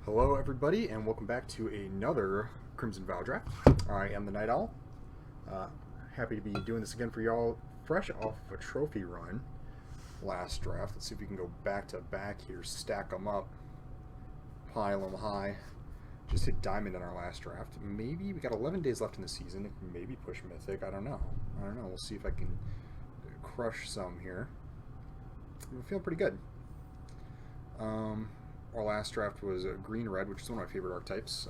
Hello, everybody, and welcome back to another Crimson Vow draft. I am the Night Owl. Uh, Happy to be doing this again for y'all, fresh off of a trophy run last draft. Let's see if we can go back to back here, stack them up, pile them high. Just hit Diamond in our last draft. Maybe we got 11 days left in the season. Maybe push Mythic. I don't know. We'll see if I can crush some here. I'm feeling pretty good. Our last draft was green-red, which is one of my favorite archetypes.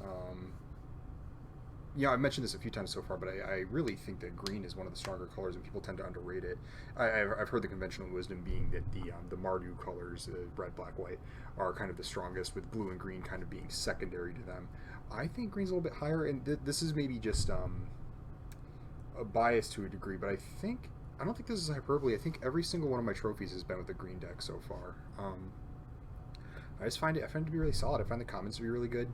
Yeah, I've mentioned this a few times so far, but I really think that green is one of the stronger colors, and people tend to underrate it. I've heard the conventional wisdom being that the Mardu colors, red, black, white, are kind of the strongest, with blue and green kind of being secondary to them. I think green's a little bit higher, and this is maybe just a bias to a degree, but I don't think this is hyperbole. I think every single one of my trophies has been with the green deck so far. I find it to be really solid. I find the commons to be really good.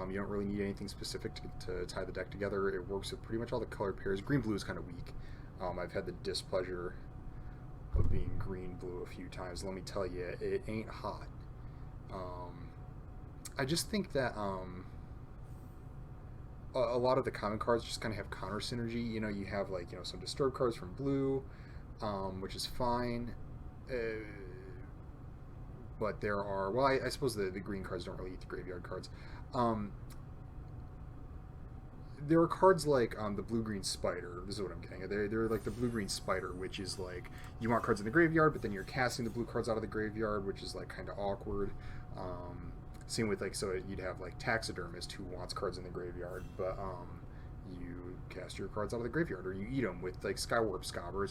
You don't really need anything specific to tie the deck together. It works with pretty much all the colored pairs. Green-blue is kind of weak. I've had the displeasure of being green-blue a few times. Let me tell you, it ain't hot. I just think that a lot of the common cards just kind of have counter synergy. You know, you have some disturb cards from blue, which is fine. But there are, well, I suppose the green cards don't really eat the graveyard cards. There are cards like the blue-green spider. This is what I'm getting at. They're like the blue-green spider, which is like you want cards in the graveyard, but then you're casting the blue cards out of the graveyard, which is like kind of awkward. Same with so you'd have like taxidermist who wants cards in the graveyard, but you cast your cards out of the graveyard, or you eat them with like Skywarp Scobber.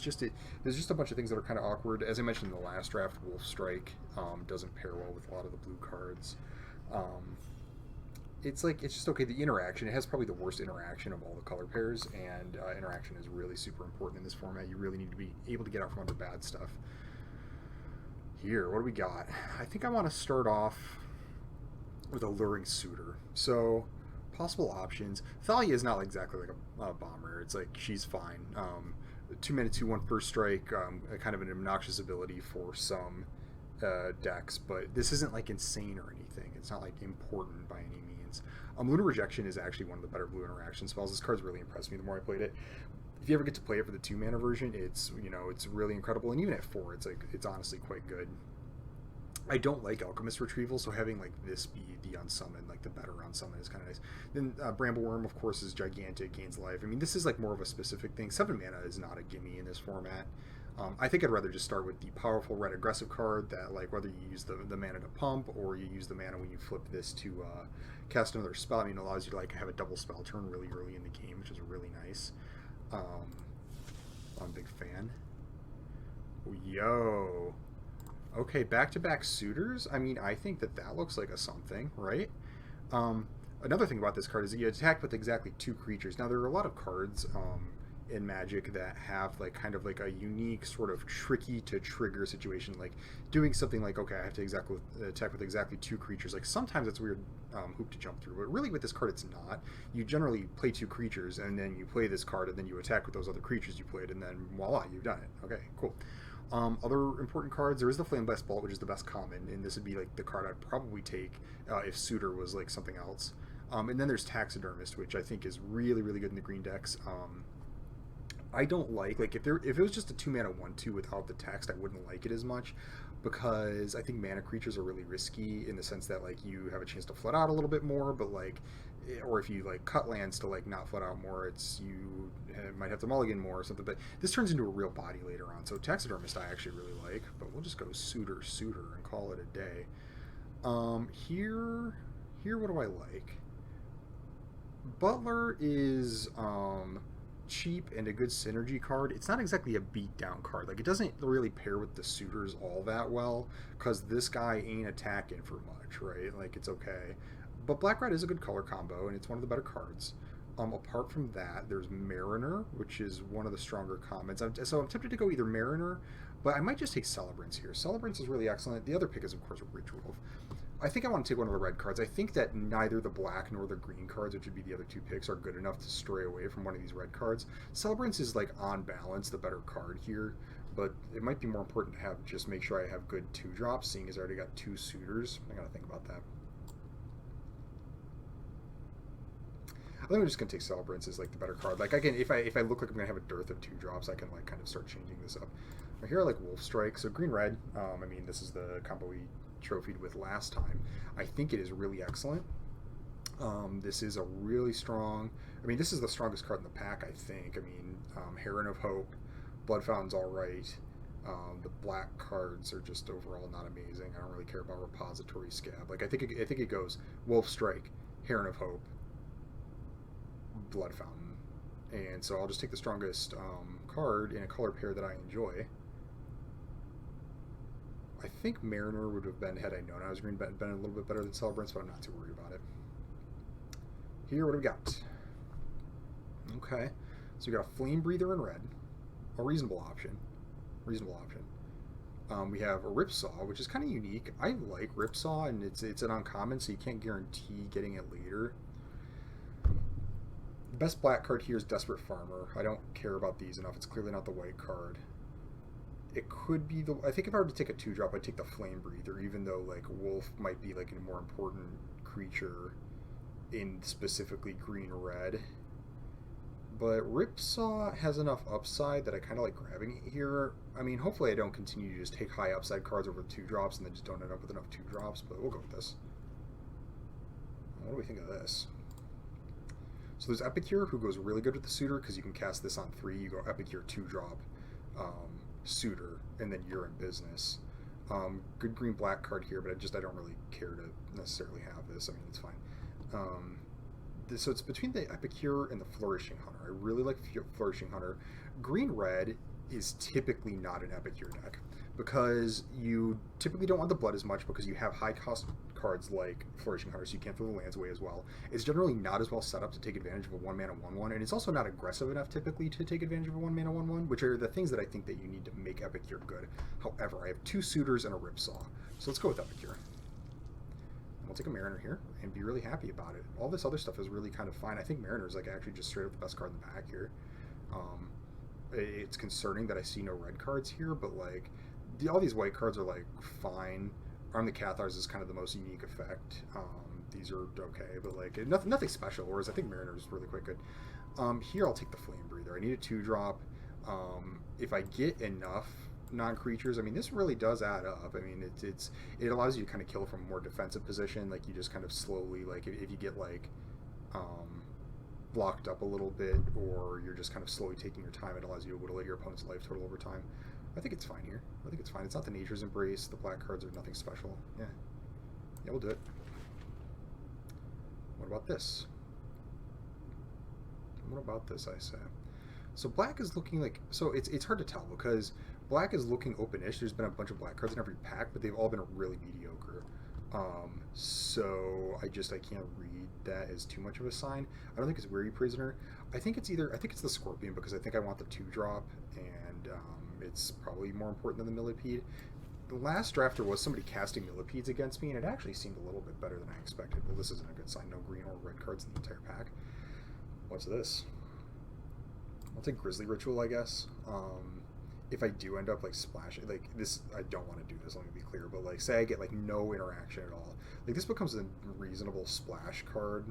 There's just a bunch of things that are kind of awkward. As I mentioned in the last draft, Wolf Strike doesn't pair well with a lot of the blue cards. It's just okay. The interaction, it has probably the worst interaction of all the color pairs, and interaction is really super important in this format. You really need to be able to get out from under bad stuff. Here, what do we got? I think I want to start off with Alluring Suitor. So, possible options. Thalia is not exactly like a bomber. It's like she's fine. 2 mana 2/1 first strike, kind of an obnoxious ability for some decks, but this isn't like insane or anything. It's not like important by any means. Lunar Rejection is actually one of the better blue interaction spells. This card's really impressed me the more I played it. If you ever get to play it for the 2 mana version, it's really incredible, and even at 4, it's honestly quite good. I don't like Alchemist Retrieval, so having like this be the unsummon, like the better unsummon, is kind of nice. Then Brambleworm, of course, is gigantic, gains life. I mean, this is like more of a specific thing. 7 mana is not a gimme in this format. I think I'd rather just start with the powerful red aggressive card that, like, whether you use the mana to pump or you use the mana when you flip this to cast another spell. I mean, it allows you to like have a double spell turn really early in the game, which is really nice. I'm a big fan. Yo. Okay, back-to-back suitors? I mean, I think that looks like a something, right? Another thing about this card is that you attack with exactly 2 creatures. Now, there are a lot of cards in Magic that have like kind of like a unique sort of tricky to trigger situation, like doing something like, okay, I have to attack with exactly 2 creatures. Like sometimes it's a weird hoop to jump through, but really with this card it's not. You generally play 2 creatures and then you play this card and then you attack with those other creatures you played, and then voila, you've done it. Okay, cool. Other important cards, there is the Flame Blast Bolt, which is the best common, and this would be like the card I'd probably take if Suitor was like something else. And then there's Taxidermist, which I think is really, really good in the green decks. I don't like if it was just a 2 mana 1/2 without the text, I wouldn't like it as much, because I think mana creatures are really risky in the sense that like you have a chance to flood out a little bit more, but like, or if you like cut lands to like not flood out more, you might have to mulligan more or something. But this turns into a real body later on. So Taxidermist I actually really like, but we'll just go Suitor and call it a day. Here what do I like? Butler is cheap and a good synergy card. It's not exactly a beatdown card. Like, it doesn't really pair with the suitors all that well, because this guy ain't attacking for much, right? Like, it's okay. But Black-Red is a good color combo, and it's one of the better cards. Apart from that, there's Mariner, which is one of the stronger commons. So I'm tempted to go either Mariner, but I might just take Celebrants here. Celebrants is really excellent. The other pick is, of course, Ritual. I think I want to take one of the red cards. I think that neither the black nor the green cards, which would be the other 2 picks, are good enough to stray away from one of these red cards. Celebrants is, like, on balance, the better card here, but it might be more important to have just make sure I have good 2-drops, seeing as I already got 2 suitors. I gotta think about that. I think I'm just gonna take Celebrants as like the better card. Like I can, if I look like I'm gonna have a dearth of 2-drops, I can like kind of start changing this up. Right here I like Wolf Strike. So green red. I mean, this is the combo we trophied with last time. I think it is really excellent. This is a really strong. I mean, this is the strongest card in the pack. I think. I mean, Heron of Hope, Blood Fountain's all right. The black cards are just overall not amazing. I don't really care about Repository Scab. Like I think it goes Wolf Strike, Heron of Hope, Blood Fountain, and so I'll just take the strongest card in a color pair that I enjoy. I think Mariner would have been, had I known I was green, been a little bit better than Celebrants, but I'm not too worried about it. Here, what do we got? Okay, so we got a Flame Breather in red, a reasonable option. We have a Ripsaw, which is kind of unique. I like Ripsaw, and it's an uncommon, so you can't guarantee getting it later. The best black card here is Desperate Farmer. I don't care about these enough. It's clearly not the white card. It could be the... I think if I were to take a 2-drop, I'd take the Flame Breather, even though like Wolf might be like a more important creature in specifically green-red. But Ripsaw has enough upside that I kind of like grabbing it here. I mean, hopefully I don't continue to just take high upside cards over 2-drops and then just don't end up with enough 2-drops, but we'll go with this. What do we think of this? So there's Epicure, who goes really good with the Suitor, because you can cast this on 3. You go Epicure 2-drop, Suitor, and then you're in business. Good green-black card here, but I don't really care to necessarily have this. I mean, it's fine. So it's between the Epicure and the Flourishing Hunter. I really like Flourishing Hunter. Green-red is typically not an Epicure deck because you typically don't want the blood as much because you have high-cost cards like Flourishing Hunter, so you can't throw the lands away as well. It's generally not as well set up to take advantage of a 1-mana 1/1, and it's also not aggressive enough typically to take advantage of a 1-mana 1/1, which are the things that I think that you need to make Epicure good. However, I have 2 Suitors and a Ripsaw, so let's go with Epicure. We'll take a Mariner here and be really happy about it. All this other stuff is really kind of fine. I think Mariner is like actually just straight up the best card in the pack here. It's concerning that I see no red cards here, but like all these white cards are like fine. Arm the Cathars is kind of the most unique effect. These are okay, but like nothing special. Whereas I think Mariner is really quite good. Here I'll take the Flame Breather. I need a 2-drop. If I get enough non-creatures, I mean, this really does add up. I mean, it allows you to kind of kill from a more defensive position. Like you just kind of slowly, like if you get like blocked up a little bit, or you're just kind of slowly taking your time, it allows you to whittle at your opponent's life total over time. I think it's fine here. I think it's fine. It's not the Nature's Embrace. The black cards are nothing special. Yeah, we'll do it. What about this? What about this, I say? So black is looking like... So it's hard to tell because black is looking open-ish. There's been a bunch of black cards in every pack, but they've all been really mediocre. So I can't read that as too much of a sign. I don't think it's Weary Prisoner. I think it's the Scorpion because I think I want the 2-drop, and it's probably more important than the Millipede. The last draft there was somebody casting Millipedes against me, and it actually seemed a little bit better than I expected. Well, this isn't a good sign. No green or red cards in the entire pack. What's this? I'll take Grizzly Ritual, I guess. If I do end up like splashing, like this, I don't want to do this, let me be clear, but like say I get like no interaction at all, like this becomes a reasonable splash card.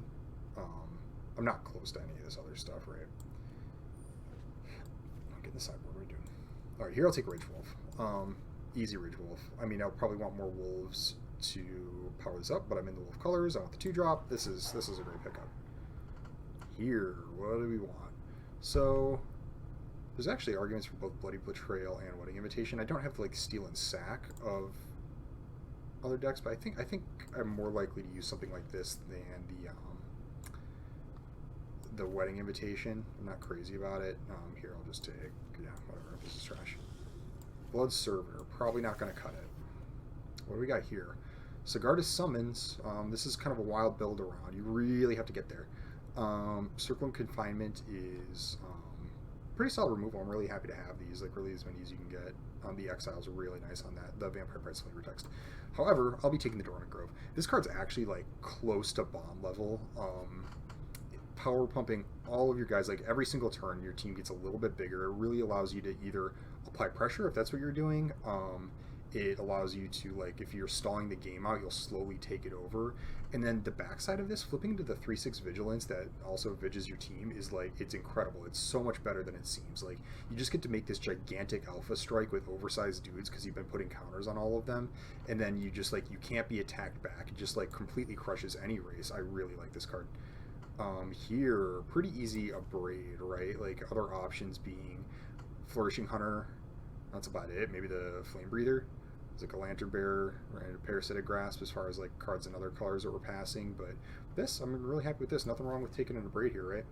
I'm not close to any of this other stuff, right? I'm getting the sideboard, what are we doing? Alright, here I'll take Rage Wolf. Easy Rage Wolf. I mean, I'll probably want more wolves to power this up, but I'm in the wolf colors. I want the 2-drop. This is a great pickup. Here, what do we want? So there's actually arguments for both Bloody Betrayal and Wedding Invitation. I don't have like Steal and Sack of other decks, but I think I'm more likely to use something like this than the Wedding Invitation. I'm not crazy about it. Here I'll just take, yeah, whatever. This is trash. Blood Servitor, probably not going to cut it. What do we got here? Sigarda's Summons. This is kind of a wild build around. You really have to get there. Circling Confinement is pretty solid removal. I'm really happy to have these, like really as many as you can get. The Exile's really nice on that. The Vampire Price Flavor Text. However, I'll be taking the Dormant Grove. This card's actually like close to bomb level. Power pumping all of your guys, like every single turn your team gets a little bit bigger. It really allows you to either apply pressure if that's what you're doing, it allows you to, like, if you're stalling the game out, you'll slowly take it over. And then the backside of this, flipping to the 3/6 vigilance that also viges your team, is like, it's incredible. It's so much better than it seems. Like, you just get to make this gigantic alpha strike with oversized dudes because you've been putting counters on all of them, and then you just, like, you can't be attacked back. It just, like, completely crushes any race. I really like this card. Here, pretty easy abrade, right? Like, other options being Flourishing Hunter. That's about it. Maybe the Flame Breather. It's like a Lantern Bearer, right? A Parasitic Grasp as far as like cards and other colors that we're passing. But this, I'm really happy with this. Nothing wrong with taking an abrade here, right?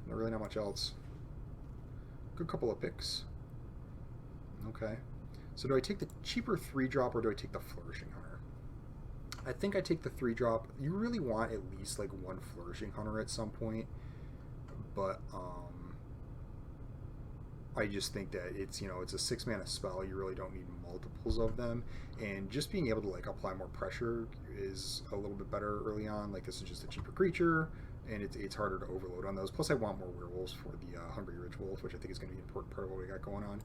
Really not much else. Good couple of picks. Okay. So do I take the cheaper 3-drop or do I take the Flourishing Hunter? I think I take the 3-drop. You really want at least like one Flourishing Hunter at some point. But I just think that it's, you know, it's a 6-mana spell. You really don't need multiples of them, and just being able to like apply more pressure is a little bit better early on. Like, this is just a cheaper creature, and it's harder to overload on those. Plus, I want more werewolves for the Hungry Rich Wolf, which I think is going to be an important part of what we got going on.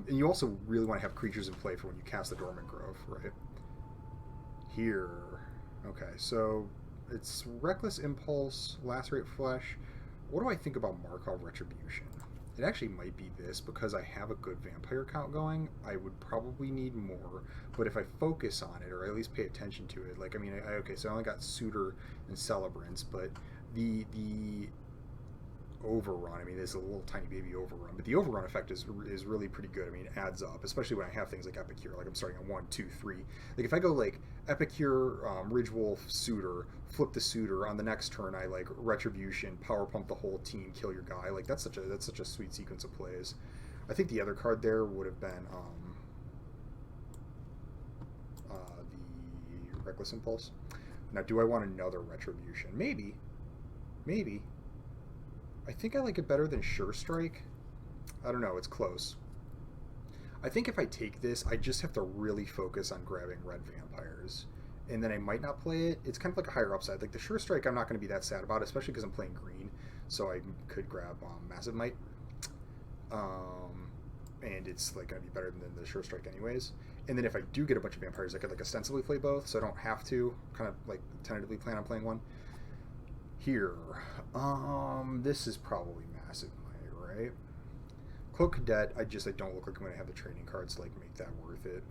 And you also really want to have creatures in play for when you cast the Dormant Grove, right? Here, okay, so it's Reckless Impulse, Lacerate Flesh. What do I think about Markov Retribution? It actually might be this, because I have a good vampire count going. I would probably need more, but if I focus on it, or at least pay attention to it, like, I mean, okay, so I only got Suitor and Celebrants, but the overrun, I mean, there's a little tiny baby overrun, but the overrun effect is really pretty good. I mean, it adds up, especially when I have things like Epicure, like I'm starting on 1, 2, 3. Like, if I go like Epicure, Ridgewolf, Suitor, flip the Suitor, on the next turn I like Retribution, power pump the whole team, kill your guy. Like, that's such a sweet sequence of plays. I think the other card there would have been the Reckless Impulse. Now, do I want another Retribution? Maybe. I think I like it better than Sure Strike. I don't know, it's close. I think if I take this, I just have to really focus on grabbing red vampires. And then I might not play it. It's kind of like a higher upside. Like the Sure Strike, I'm not going to be that sad about, especially because I'm playing green. So I could grab Massive Might. And it's like going to be better than the Sure Strike anyways. And then if I do get a bunch of vampires, I could like ostensibly play both, so I don't have to kind of like tentatively plan on playing one. Here, this is probably Massive Might, right? Cloak Cadet, I don't look like I'm going to have the training cards to like make that worth it.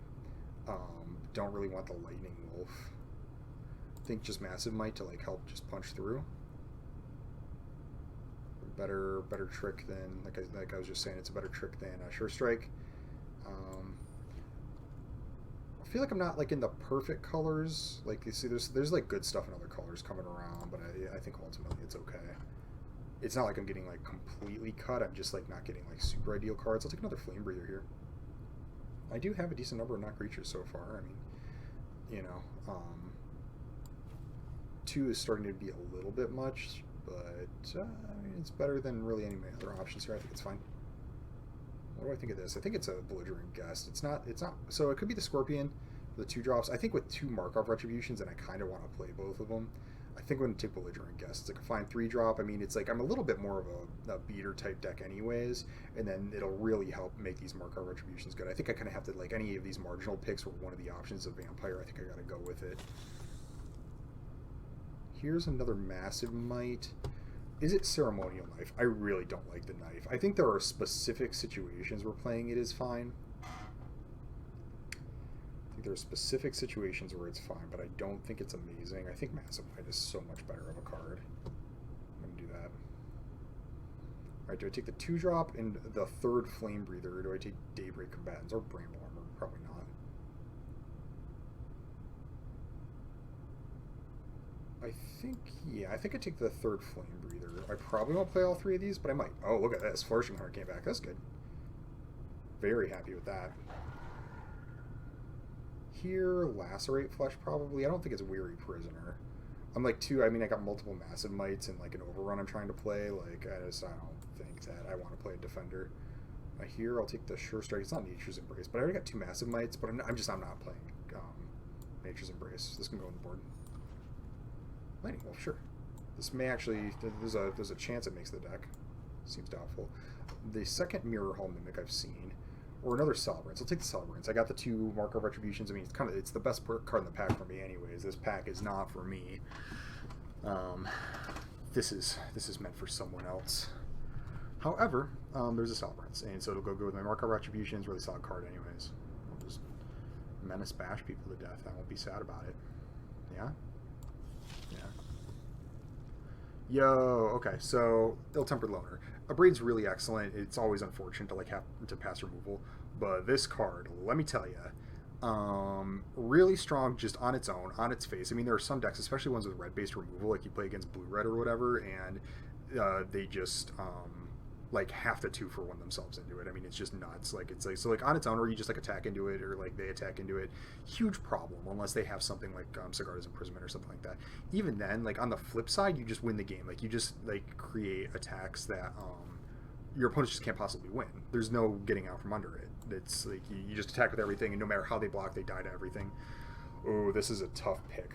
Don't really want the Lightning Wolf. I think just Massive Might to like help just punch through. Better trick than, like I was just saying, it's a better trick than Sure Strike. I feel like I'm not like in the perfect colors. Like, you see, there's like good stuff in other colors coming around, but I think ultimately it's okay. It's not like I'm getting like completely cut. I'm just like not getting like super ideal cards. I'll take another Flame Breather here. I do have a decent number of not creatures so far. I mean, you know, 2 is starting to be a little bit much, but I mean, it's better than really any other options here. I think it's fine. What do I think of this? I think it's a Belligerent Guest. It's not, so it could be the Scorpion, the 2-drops. I think with 2 Markov Retributions, and I kind of want to play both of them, I think I'm going to take Belligerent Guest. It's like a fine 3-drop. I mean, it's like I'm a little bit more of a beater type deck anyways, and then it'll really help make these Markov Retributions good. I think I kind of have to, like, any of these marginal picks where one of the options of Vampire, I think I got to go with it. Here's another Massive Might. Is it Ceremonial Knife? I really don't like the knife. I think there are specific situations where playing it is fine. I think there are specific situations where it's fine, but I don't think it's amazing. I think Massive Might is so much better of a card. I'm going to do that. Alright, do I take the 2-drop and the 3rd Flame Breather, or do I take Daybreak Combatants or Bramble Armor? Probably not. I think I take the 3rd Flame Breather. I probably won't play all 3 of these, but I might. Oh, look at this. Flourishing Heart came back. That's good. Very happy with that. Here, Lacerate Flesh probably. I don't think it's Weary Prisoner. I'm like 2, I mean, I got multiple Massive Mights and like an Overrun I'm trying to play. Like, I don't think that I want to play a Defender. Here, I'll take the Sure Strike. It's not Nature's Embrace, but I already got 2 Massive Mights, but I'm not playing Nature's Embrace. This can go on the board. Lightning Wolf, sure. This may actually, there's a chance it makes the deck. Seems doubtful. The second Mirror Hall Mimic I've seen. or another Celebrants. I'll take the Celebrants. I got the 2 Mark of Retributions. I mean, it's the best card in the pack for me, anyways. This pack is not for me. This is meant for someone else. However, there's a Celebrants, and so it'll go good with my Mark of Retributions. Really solid card, anyways. I'll just menace bash people to death. I won't be sad about it. Yeah. Yeah. Yo, okay, so Ill-Tempered Loner. Abrade's really excellent. It's always unfortunate to like have to pass removal, but this card, let me tell you, really strong just on its own, on its face. I mean, there are some decks, especially ones with red-based removal, like you play against blue-red or whatever, and they just like have to 2-for-1 themselves into it. I mean, it's just nuts. Like it's like so like on its own, or you just like attack into it, or like they attack into it. Huge problem unless they have something like Sigarda's Imprisonment or something like that. Even then, like on the flip side, you just win the game. Like you just like create attacks that your opponents just can't possibly win. There's no getting out from under it. It's like you just attack with everything, and no matter how they block, they die to everything. Oh, this is a tough pick.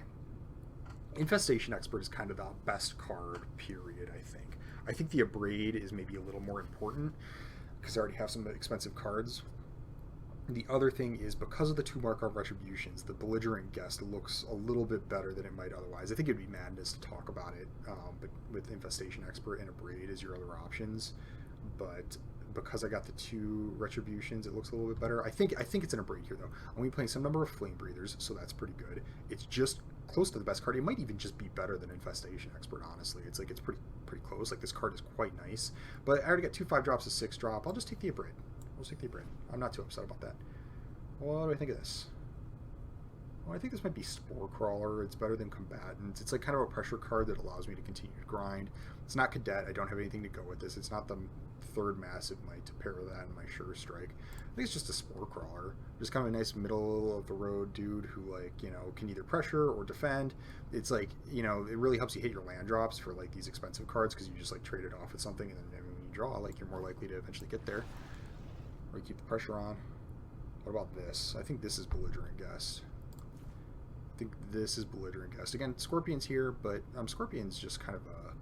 Infestation Expert is kind of the best card, period, I think. I think the Abrade is maybe a little more important because I already have some expensive cards. The other thing is because of the 2 Markov Retributions, the Belligerent Guest looks a little bit better than it might otherwise. I think it'd be madness to talk about it, but with Infestation Expert and Abrade as your other options. But because I got the 2 Retributions, it looks a little bit better. I think it's an Abrade here though. I'm going to be playing some number of Flame Breathers, so that's pretty good. It's just close to the best card. It might even just be better than Infestation Expert, honestly. It's like it's pretty close. Like this card is quite nice. But I already got 2 5-drops, a 6-drop. I'll just take the Abrade. I'll take the Abrade. I'm not too upset about that. What do I think of this? Well, I think this might be Spore Crawler. It's better than Combatant. It's like kind of a pressure card that allows me to continue to grind. It's not Cadet. I don't have anything to go with this. It's not the 3rd Massive Might to pair with that in my Sure Strike. I think it's just a Spore Crawler. Just kind of a nice middle of the road dude who, like, you know, can either pressure or defend. It's like, you know, it really helps you hit your land drops for like these expensive cards because you just like trade it off with something, and then when you draw, like, you're more likely to eventually get there. Or you keep the pressure on. What about this? I think this is Belligerent Guest. I think this is Belligerent Guest. Again, Scorpion's here, but Scorpion's just kind of a,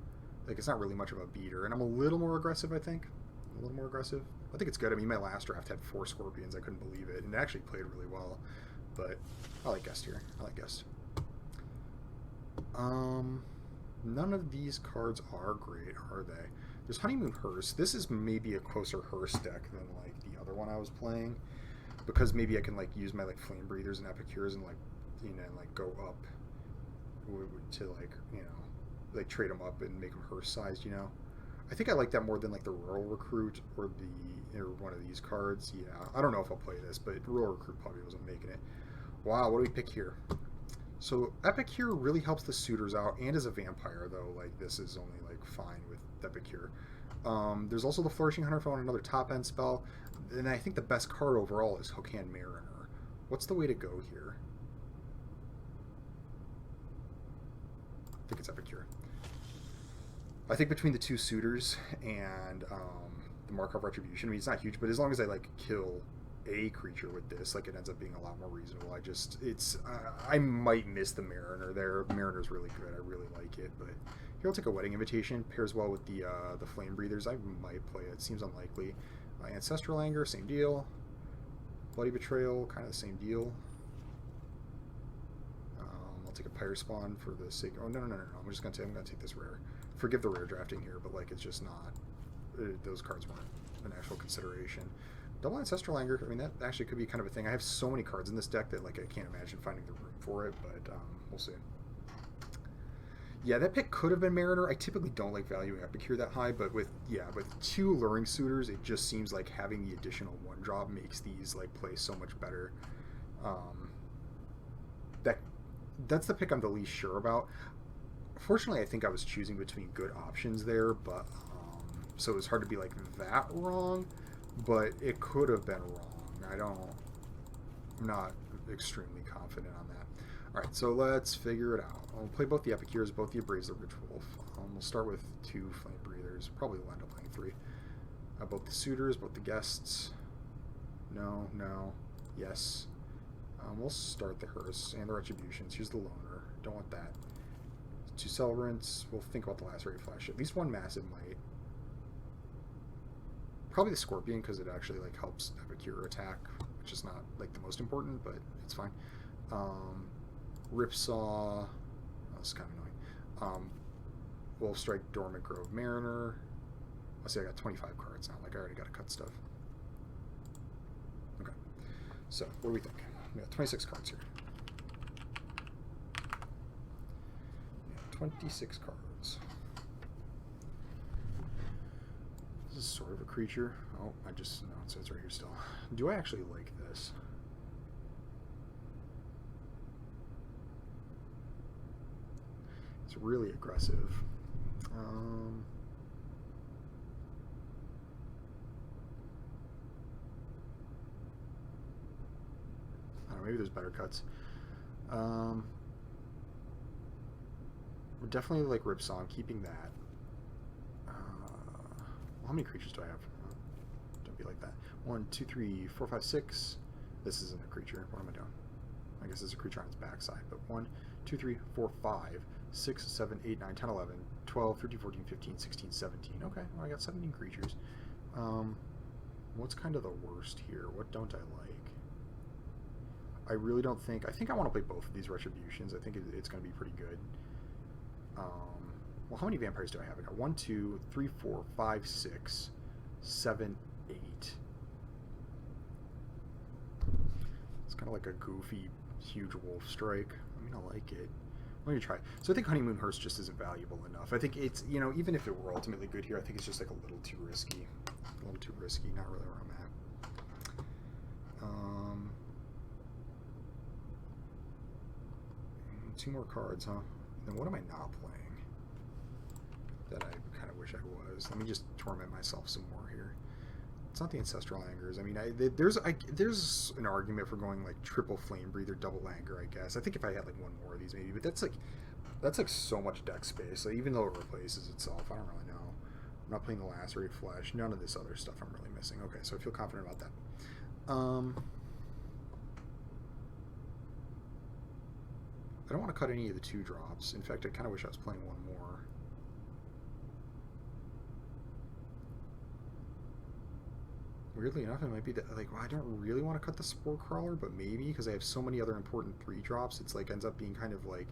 like, it's not really much of a beater. And I'm a little more aggressive, I think. A little more aggressive. I think it's good. I mean, my last draft had 4 Scorpions. I couldn't believe it. And it actually played really well. But I like Guest here. I like Guest. None of these cards are great, are they? There's Honeymoon Hearse. This is maybe a closer Hearse deck than, like, the other one I was playing. Because maybe I can, like, use my, like, Flame Breathers and Epicures and, like, you know, like, go up to, like, you know, like, trade them up and make them Hearse-sized, you know? I think I like that more than, like, the Rural Recruit or one of these cards. Yeah, I don't know if I'll play this, but Rural Recruit probably wasn't making it. Wow, what do we pick here? So Epicure really helps the suitors out, and as a vampire, though, like, this is only, like, fine with Epicure. There's also the Flourishing Hunter if I want another top-end spell, and I think the best card overall is Hookhand Mariner. What's the way to go here? I think it's Epicure. I think between the 2 suitors and the Markov Retribution, I mean, it's not huge, but as long as I, like, kill a creature with this, like, it ends up being a lot more reasonable. I might miss the Mariner there. Mariner's really good. I really like it, but here I'll take a Wedding Invitation. Pairs well with the Flame Breathers. I might play it. Seems unlikely. Ancestral Anger, same deal. Bloody Betrayal, kind of the same deal. I'll take a Pyre Spawn for the sake. Oh no. I'm gonna take this rare. Forgive the rare drafting here, but like it's just not. Those cards weren't an actual consideration. Double Ancestral Anger. I mean, that actually could be kind of a thing. I have so many cards in this deck that like I can't imagine finding the room for it, but we'll see. Yeah, that pick could have been Mariner. I typically don't like valuing Epicure that high, but with 2 Luring Suitors, it just seems like having the additional 1-drop makes these like play so much better. That's the pick I'm the least sure about. Fortunately, I think I was choosing between good options there, but so it was hard to be like that wrong, but it could have been wrong. I'm not extremely confident on that. Alright, so let's figure it out. I'll play both the Epicures, both the Abrades, the Rich Wolf. We'll start with 2 Flame Breathers. Probably will end up playing 3. Both the Suitors, both the Guests. No, yes. We'll start the Hearse and the Retributions. Here's the Loner. Don't want that. 2 Celebrants. We'll think about the Lacerated Flash. At least 1 Massive Might. Probably the Scorpion, because it actually like helps Epicure attack, which is not like the most important, but it's fine. Ripsaw, that's kind of annoying. Wolf Strike, Dormant Grove Mariner. Let's see, I got 25 cards now. Like I already got to cut stuff. Okay, so what do we think? We got 26 cards here. 26 cards. This is sort of a creature. Oh, no, it says right here still. Do I actually like this? It's really aggressive. I don't know, maybe there's better cuts. Definitely like Ripsaw. I'm keeping that. How many creatures do I have? Don't be like that. 1, 2, 3, 4, 5, 6. This isn't a creature. What am I doing? I guess it's a creature on its backside. But 1, 2, 3, 4, 5, 6, 7, 8, 9, 10, 11, 12, 13, 14, 15, 16, 17. Okay, well, I got 17 creatures. What's kind of the worst here? What don't I like? I really don't think... I think I want to play both of these Retributions. I think it's going to be pretty good. Well, how many vampires do I have? I got 1, 2, 3, 4, 5, 6, 7, 8. It's kind of like a goofy, huge wolf strike. I mean, I like it. Let me try. So I think Honeymoon Hearse just isn't valuable enough. I think it's, you know, even if it were ultimately good here, I think it's just like a little too risky. A little too risky. Not really where I'm at. 2 more cards, huh? Then what am I not playing that I kind of wish I was? Let me just torment myself some more here. It's not the Ancestral Angers. I mean, there's an argument for going like triple Flame Breather, double Anger, I guess. I think if I had like 1 more of these maybe, but that's like so much deck space. Like, even though it replaces itself, I don't really know. I'm not playing the Lacerate Flesh. None of this other stuff I'm really missing. Okay, so I feel confident about that. I don't want to cut any of the 2 drops. In fact, I kind of wish I was playing 1 more. Weirdly enough, it might be that, like, well, I don't really want to cut the Spore Crawler, but maybe, because I have so many other important 3 drops, it's like ends up being kind of like,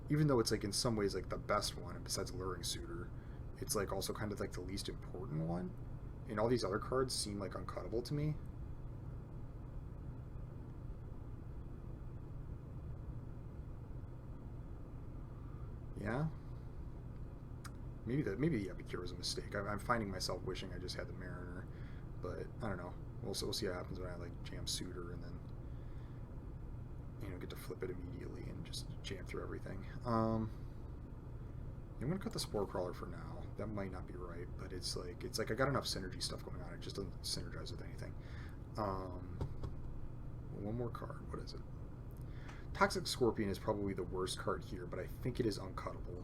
even though it's like in some ways like the best one, besides Luring Suitor, it's like also kind of like the least important one. And all these other cards seem like uncuttable to me. Yeah, maybe the Epicure was a mistake. I'm finding myself wishing I just had the Mariner, but I don't know. We'll see what happens when I like jam Suitor and then, you know, get to flip it immediately and just jam through everything. I'm gonna cut the Spore Crawler for now. That might not be right, but it's like I got enough synergy stuff going on. It just doesn't synergize with anything. 1 more card. What is it? Toxic Scorpion is probably the worst card here, but I think it is uncuttable.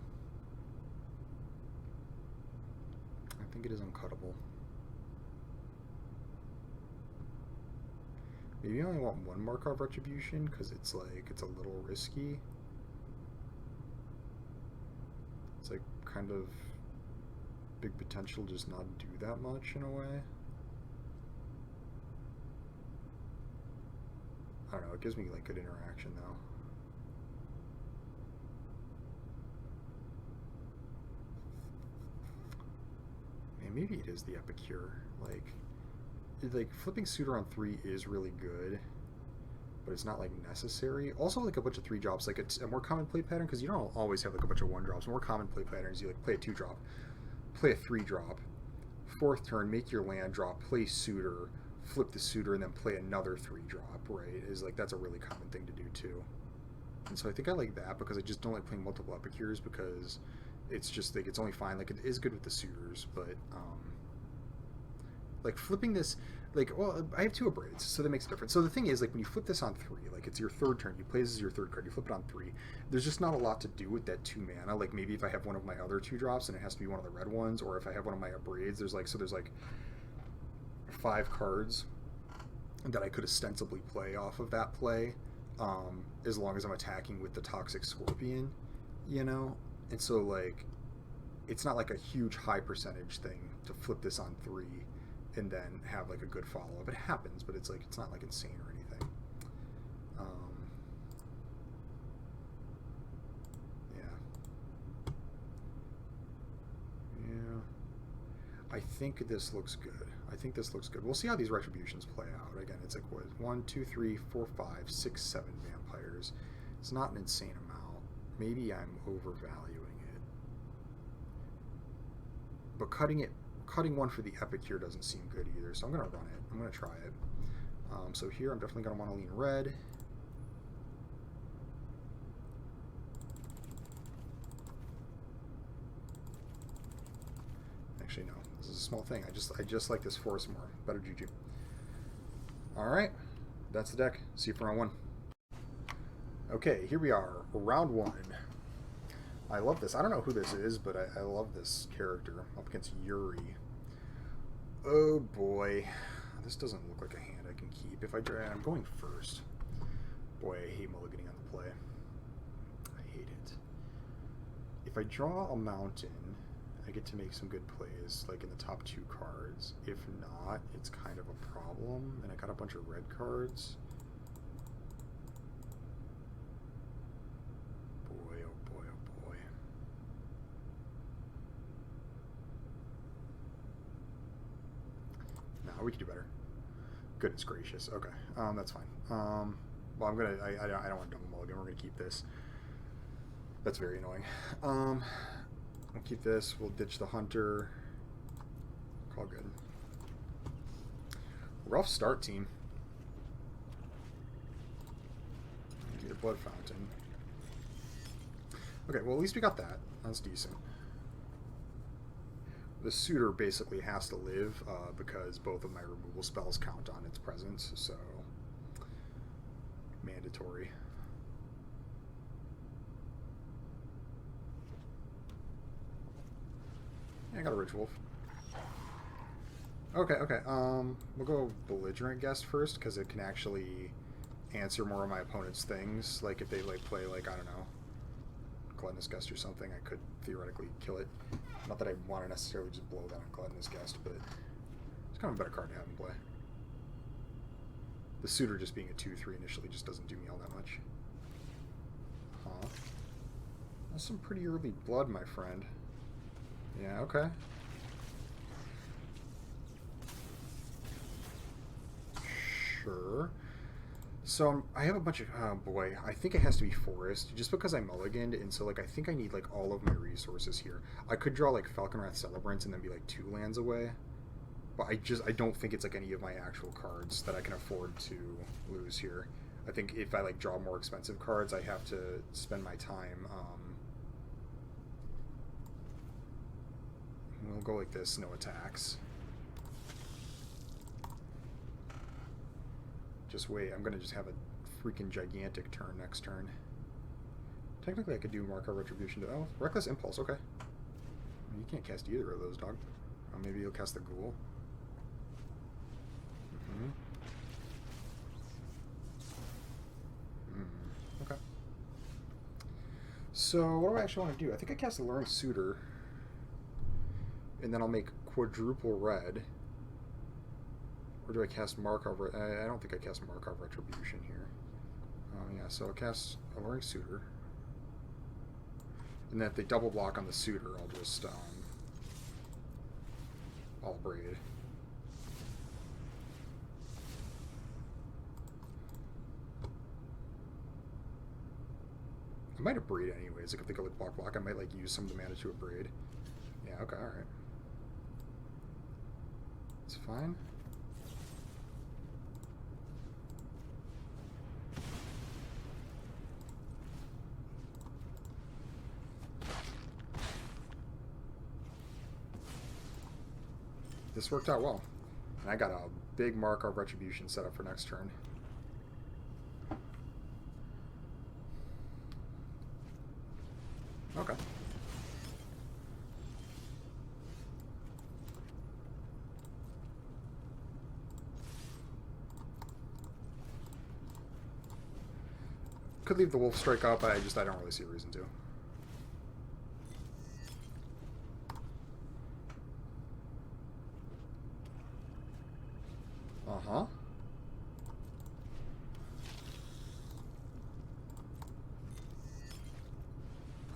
I think it is uncuttable. Maybe I only want 1 more card of Retribution, because it's like, it's a little risky. It's like kind of big potential just not do that much in a way. I don't know, it gives me like good interaction though. Man, maybe it is the Epicure. Like flipping Suitor on 3 is really good, but it's not like necessary. Also, like a bunch of 3 drops, like it's a more common play pattern, because you don't always have like a bunch of 1 drops. More common play patterns, you like play a 2 drop, play a 3 drop, 4th turn, make your land drop, play Suitor, flip the Suitor, and then play another 3 drop, right? Is like, that's a really common thing to do too. And so I think I like that, because I just don't like playing multiple Epicures, because it's just like, it's only fine. Like, it is good with the Suitors, but like flipping this, like, well, I have 2 Abrades, so that makes a difference. So the thing is, like, when you flip this on 3, like, it's your 3rd turn, you play this as your 3rd card, you flip it on 3, there's just not a lot to do with that 2 mana. Like, maybe if I have one of my other 2 drops and it has to be one of the red ones, or if I have one of my Abrades, there's like 5 cards that I could ostensibly play off of that play, as long as I'm attacking with the Toxic Scorpion, you know? And so, like, it's not like a huge high percentage thing to flip this on 3 and then have like a good follow-up. It happens, but it's like it's not like insane or anything. I think this looks good. I think this looks good. We'll see how these retributions play out. Again, it's like what, 1, 2, 3, 4, 5, 6, 7 vampires. It's not an insane amount. Maybe I'm overvaluing it. But cutting one for the epic here doesn't seem good either. So I'm gonna run it. I'm gonna try it. So here I'm definitely gonna want to lean red. Actually, no. This is a small thing. I just like this forest more. Better juju. Alright. That's the deck. See you for round 1. Okay, here we are. Round 1. I love this. I don't know who this is, but I love this character. Up against Yuri. Oh boy. This doesn't look like a hand I can keep. If I'm going first. Boy, I hate mulliganing on the play. I hate it. If I draw a mountain, I get to make some good plays, like in the top 2 cards. If not, it's kind of a problem, and I got a bunch of red cards. Boy, oh boy, oh boy. No, we can do better. Goodness gracious. Okay, that's fine. Well, I'm gonna. I don't want to double mulligan. We're gonna keep this. That's very annoying. We'll keep this. We'll ditch the hunter. All good. Rough start, team. Get a blood fountain. Okay, well at least we got that. That's decent. The suitor basically has to live because both of my removal spells count on its presence, so mandatory. I got a Ridge Wolf. Okay, okay. We'll go Belligerent Guest first, because it can actually answer more of my opponent's things. Like, if they, like, play, like, I don't know, Gluttonous Guest or something, I could theoretically kill it. Not that I want to necessarily just blow that on Gluttonous Guest, but it's kind of a better card to have in play. The Suitor just being a 2-3 initially just doesn't do me all that much. Huh. That's some pretty early blood, my friend. Yeah, okay. Sure. So I have a bunch of, oh boy, I think it has to be forest, just because I mulliganed, and so like I think I need like all of my resources here. I could draw like Falconwrath Celebrants and then be like 2 lands away, but I don't think it's like any of my actual cards that I can afford to lose here. I think if I like draw more expensive cards, I have to spend my time. We'll go like this, no attacks. Just wait, I'm gonna just have a freaking gigantic turn next turn. Technically I could do Mark of Retribution to, oh, Reckless Impulse, okay. You can't cast either of those, dog. Oh, maybe you'll cast the Ghoul. Okay. So what do I actually want to do? I think I cast the Luring Suitor, and then I'll make quadruple red. Or do I cast Markov? I don't think I cast Markov Retribution here. Yeah, so I'll cast Alluring Suitor. And then if they double block on the Suitor, I'll just I'll Braid. I might have Braid anyways. Like if they go like block, I might like use some of the mana to a Braid. Yeah, okay, alright. It's fine. This worked out well. And I got a big Markov Retribution set up for next turn. Okay. Could leave the Wolf Strike up, but I don't really see a reason to.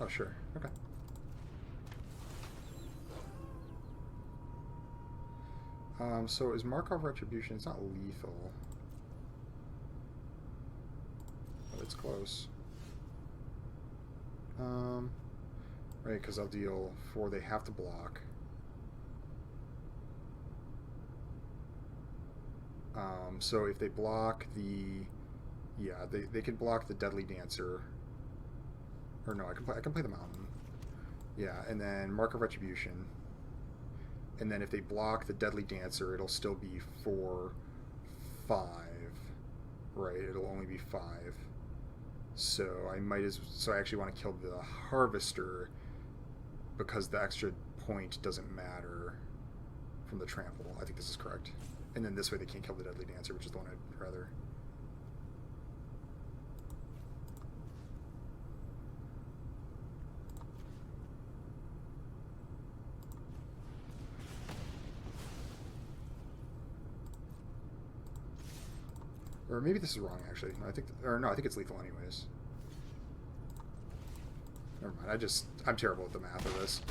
Oh, sure. Okay. So is Markov Retribution? It's not lethal. But it's close. Right, because I'll deal 4. They have to block. So if they block the... Yeah, they can block the Deadly Dancer. Or no, I can play the Mountain. Yeah, and then Mark of Retribution. And then if they block the Deadly Dancer, it'll still be 4, 5. Right, it'll only be 5. So I actually want to kill the Harvester because the extra point doesn't matter from the trample. I think this is correct. And then this way they can't kill the Deadly Dancer, which is the one I'd rather. Or maybe this is wrong, actually. No, I think it's lethal anyways. Never mind. I'm terrible at the math of this.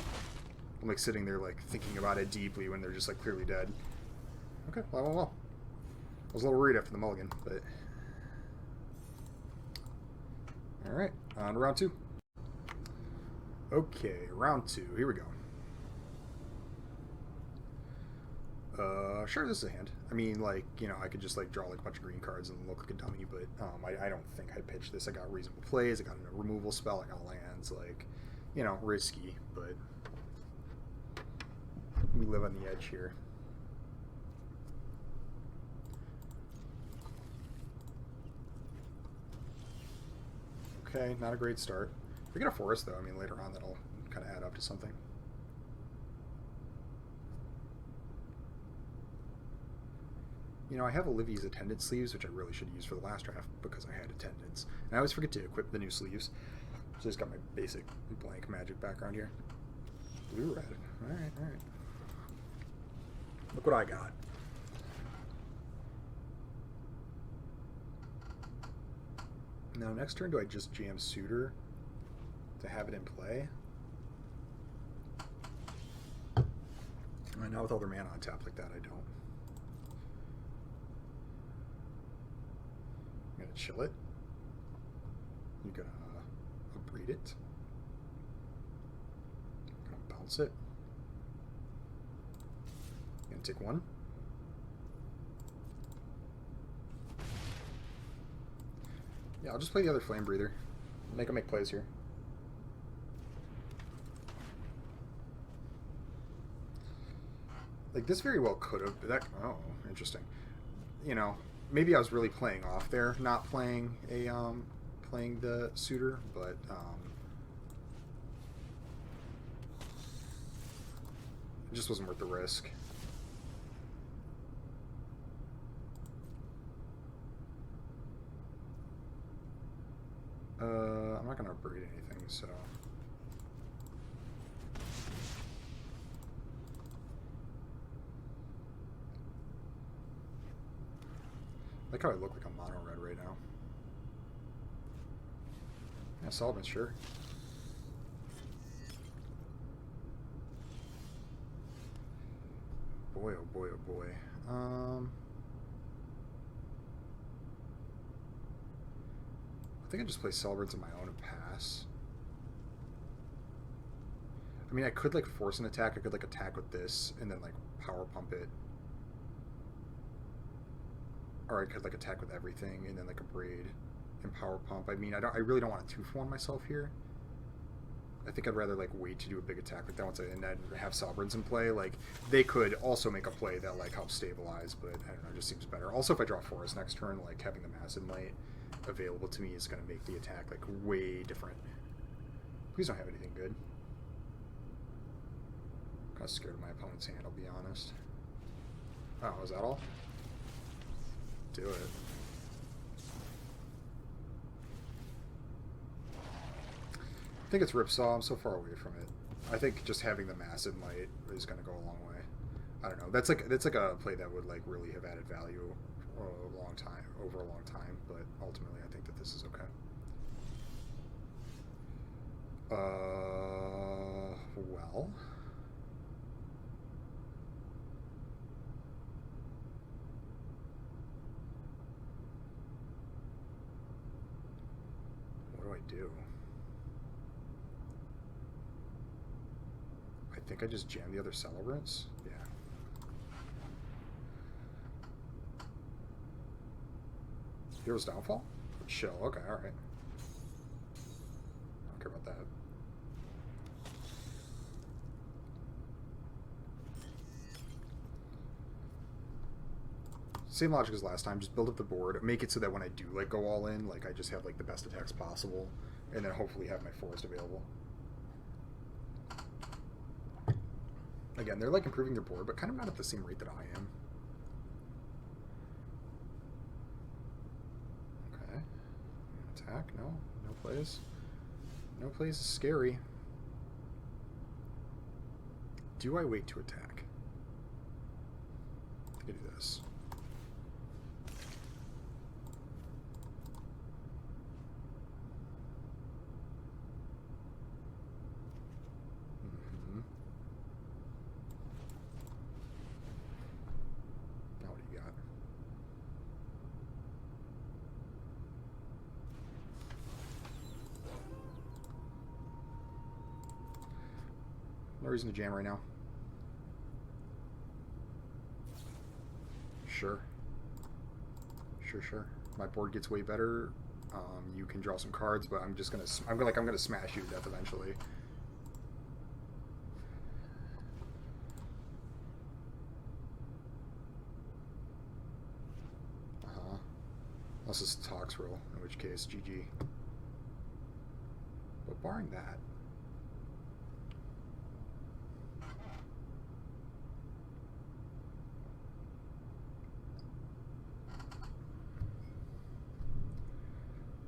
I'm like sitting there like thinking about it deeply when they're just like clearly dead. Okay, well. I was a little worried after the mulligan, but... Alright, on to round 2. Okay, round 2. Here we go. Sure, this is a hand. I mean, like, you know, I could just, like, draw, like, a bunch of green cards and look like a dummy, but I don't think I'd pitch this. I got reasonable plays, I got a removal spell, I got lands, like, you know, risky, but we live on the edge here. Okay, not a great start. If we get a forest, though, I mean, later on that'll kind of add up to something. You know, I have Olivia's attendance sleeves, which I really should use for the last draft because I had attendance. And I always forget to equip the new sleeves. So I just got my basic blank magic background here. Blue red. Alright. Look what I got. Now, next turn, do I just jam Suitor to have it in play? Not with all their mana on tap like that, I don't. I'm gonna chill it. You're gonna breed it. I'm gonna bounce it. Gonna take 1. Yeah, I'll just play the other Flame Breather. Make him make plays here. Like, this very well could have... Oh, interesting. You know, maybe I was really playing off there, not playing playing the Suitor, but it just wasn't worth the risk. I'm not gonna breed anything, so... I like how I look like a mono red right now. Yeah, Solomon, sure. Boy, oh boy, oh boy. I think I just play Celebrants on my own and pass. I mean, I could like force an attack. I could like attack with this and then like power pump it. Or I could like attack with everything and then like a braid and power pump. I mean, I really don't want to 2-for-1 myself here. I think I'd rather like wait to do a big attack like that once and then have Celebrants in play. Like they could also make a play that like helps stabilize, but I don't know, it just seems better. Also, if I draw Forest next turn, like having the Massive Might available to me is going to make the attack like way different. Please don't have anything good. I'm kind of scared of my opponent's hand, I'll be honest. Oh, is that all? Do it. I think it's Ripsaw. I'm so far away from it. I think just having the Massive Might is going to go a long way. I don't know. That's like a play that would like really have added value over a long time, but ultimately I think that this is okay. Well. What do I do? I think I just jam the other Celebrants. Yeah. Hero's Downfall? Chill. Okay, alright. I don't care about that. Same logic as last time. Just build up the board. Make it so that when I do like go all in, like I just have like the best attacks possible, and then hopefully have my forest available. Again, they're like improving their board, but kind of not at the same rate that I am. Okay. Attack? No. No plays. No plays is scary. Do I wait to attack? I think I do this. No reason to jam right now. Sure. Sure. My board gets way better. You can draw some cards, but I'm just gonna. I'm gonna smash you to death eventually. Unless this talks roll, in which case GG. But barring that.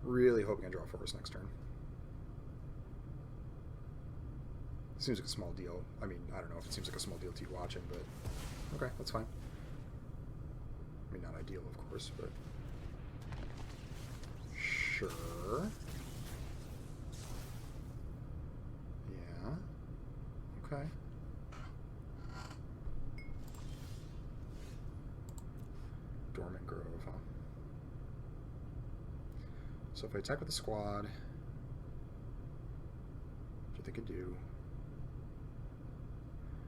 Really hoping I draw a forest next turn. Seems like a small deal. I mean, I don't know if it seems like a small deal to you watching, but okay, that's fine. I mean, not ideal, of course, but sure. Yeah. Okay. Dormant Grove, huh? So if I attack with the squad, which I think I do,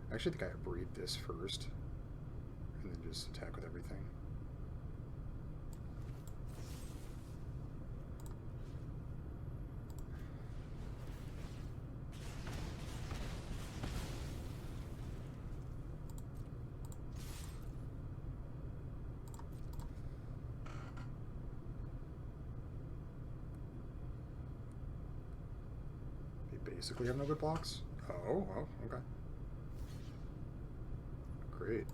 I actually think I breed this first, and then just attack with everything. Basically have no good blocks. Oh, okay. Great.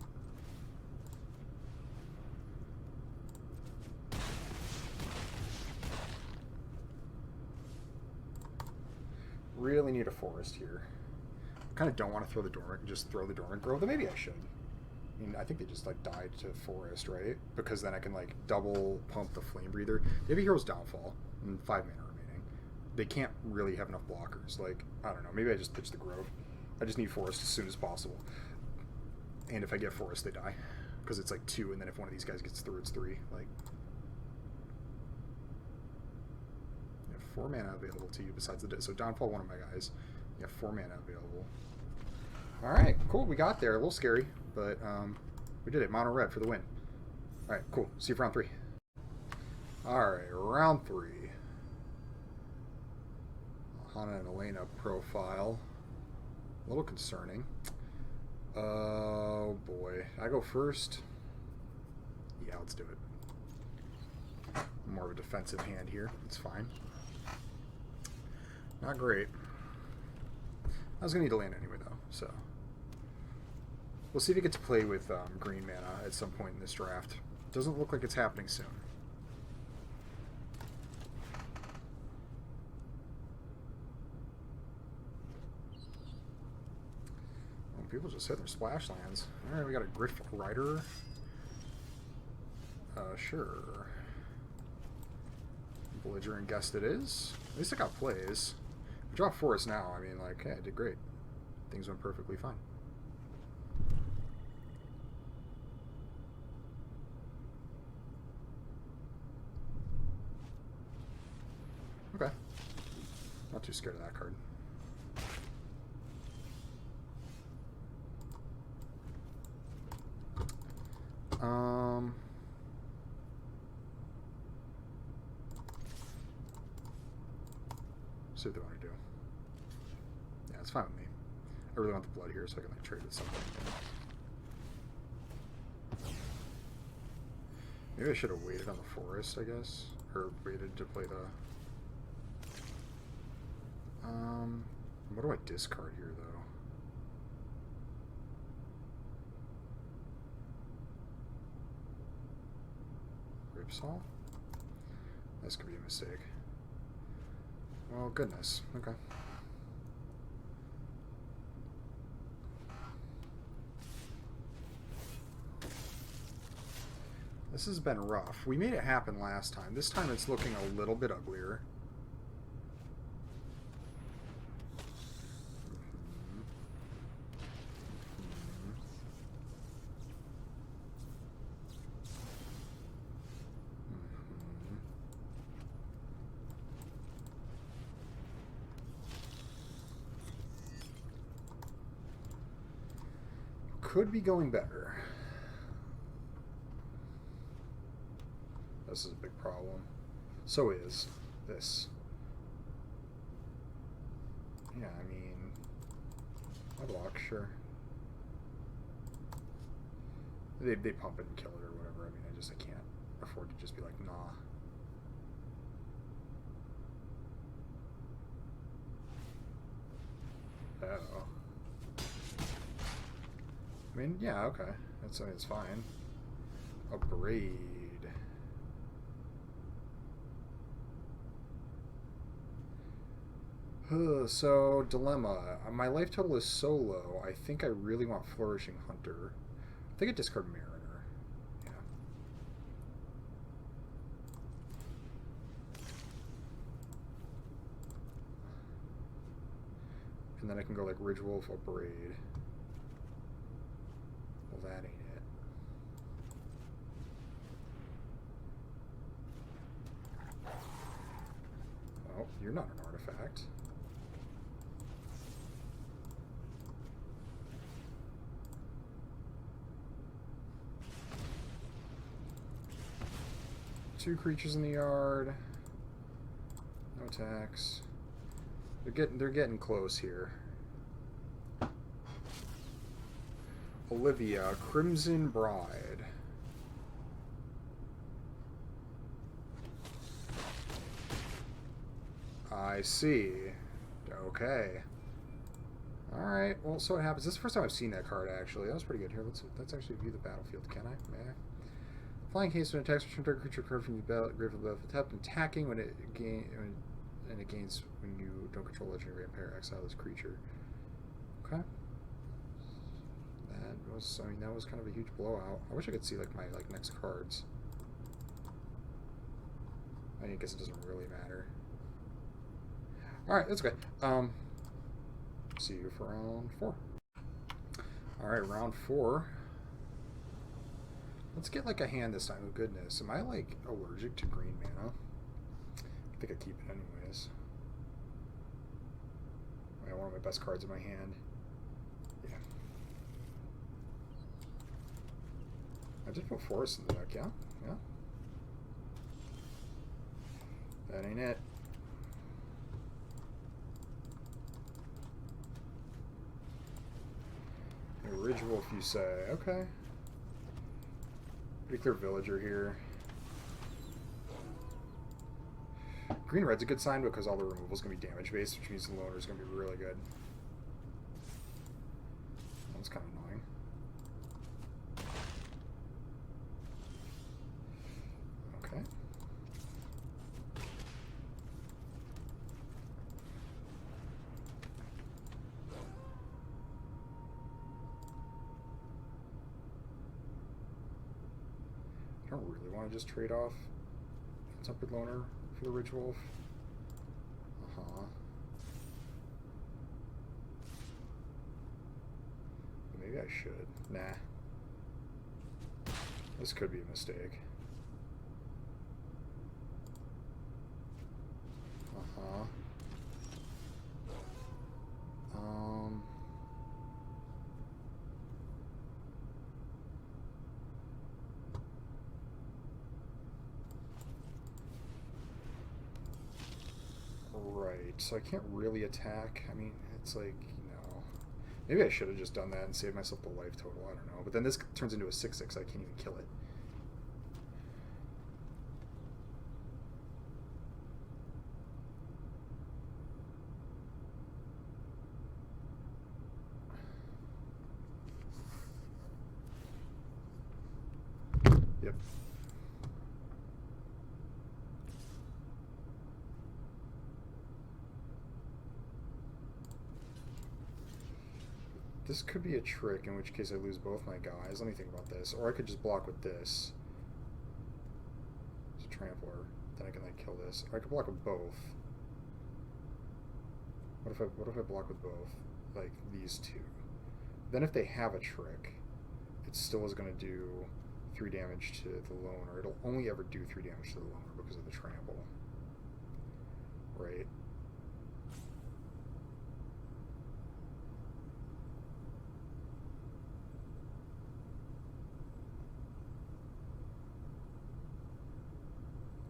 Really need a forest here. I kind of don't want to throw the dormant, just throw the dormant growth, but maybe I should. I mean, I think they just like died to forest, right? Because then I can like double pump the flame breather. They have a hero's downfall and 5 mana remaining. They can't really have enough blockers. Like, I don't know, maybe I just pitch the grove. I just need forest as soon as possible. And if I get forest, they die. Because it's like 2, and then if one of these guys gets through, it's 3. Like, you have 4 mana available to you besides the... So downfall one of my guys. You have 4 mana available. Alright, cool, we got there. A little scary, but we did it. Mono red for the win. Alright, cool. See you for round 3. Alright, round 3. Hana and Elena profile. A little concerning. Oh boy. I go first? Yeah, let's do it. More of a defensive hand here. It's fine. Not great. I was going to need to land anyway, though, so. We'll see if we get to play with green mana at some point in this draft. Doesn't look like it's happening soon. People just hit their splash lands. Alright, we got a Gritful Rider. Sure. Belligerent Guest it is. At least I got plays. I draw forest now. I mean, like, hey, I did great. Things went perfectly fine. Okay. Not too scared of that card. See what they want to do. Yeah, it's fine with me. I really want the blood here so I can like trade with something. Maybe I should have waited on the forest, I guess. Or waited to play the... What do I discard here, though? Ripsaw? This could be a mistake. Well, goodness. Okay. This has been rough. We made it happen last time. This time it's looking a little bit uglier. Could be going better. This is a big problem. So is this. Yeah, I mean, I block, sure. They pump it and kill it or whatever. I mean, I can't afford to just be like, nah. Oh. I mean, yeah, okay. I mean, it's fine. A braid. So, dilemma. My life total is so low. I think I really want Flourishing Hunter. I think I discard Mariner. Yeah. And then I can go like Ridgewolf or Braid. Well, that ain't it. Oh, you're not an artifact. Two creatures in the yard. No attacks. They're getting close here. Olivia, Crimson Bride. I see. Okay. Alright, well, so what happens? This is the first time I've seen that card, actually. That was pretty good. Here, let's actually view the battlefield, can I? May I? Flying haste when it attacks, return target creature card from the battlefield tapped, and attacking when it gains when you don't control legendary vampire, exile this creature. Okay. That was, I mean, that was kind of a huge blowout. I wish I could see like my next cards. I guess it doesn't really matter. All right, that's okay. See you for round 4. All right, round 4. Let's get like a hand this time. Oh goodness, am I like allergic to green mana? I think I keep it anyways. I got one of my best cards in my hand. Yeah. I did put Forest in the deck, yeah? Yeah. That ain't it. Ridgewolf, you say. Okay. Pretty clear villager here. Green-red's a good sign because all the removal is going to be damage-based, which means the loner is going to be really good. That's kind of annoying. Okay. I don't really want to just trade off Tempered Loner for the Ridgewolf. Uh-huh. Maybe I should. Nah. This could be a mistake. Uh-huh. Right, so I can't really attack. I mean, it's like, maybe I should have just done that and saved myself the life total. I don't know. But then this turns into a 6/6. I can't even kill it. Yep. This could be a trick, in which case I lose both my guys. Let me think about this. Or I could just block with this. It's a trampler. Then I can like kill this. Or I could block with both. What if I block with both? Like these two. Then if they have a trick, it still is going to do 3 damage to the loner. It'll only ever do 3 damage to the loner because of the trample. Right?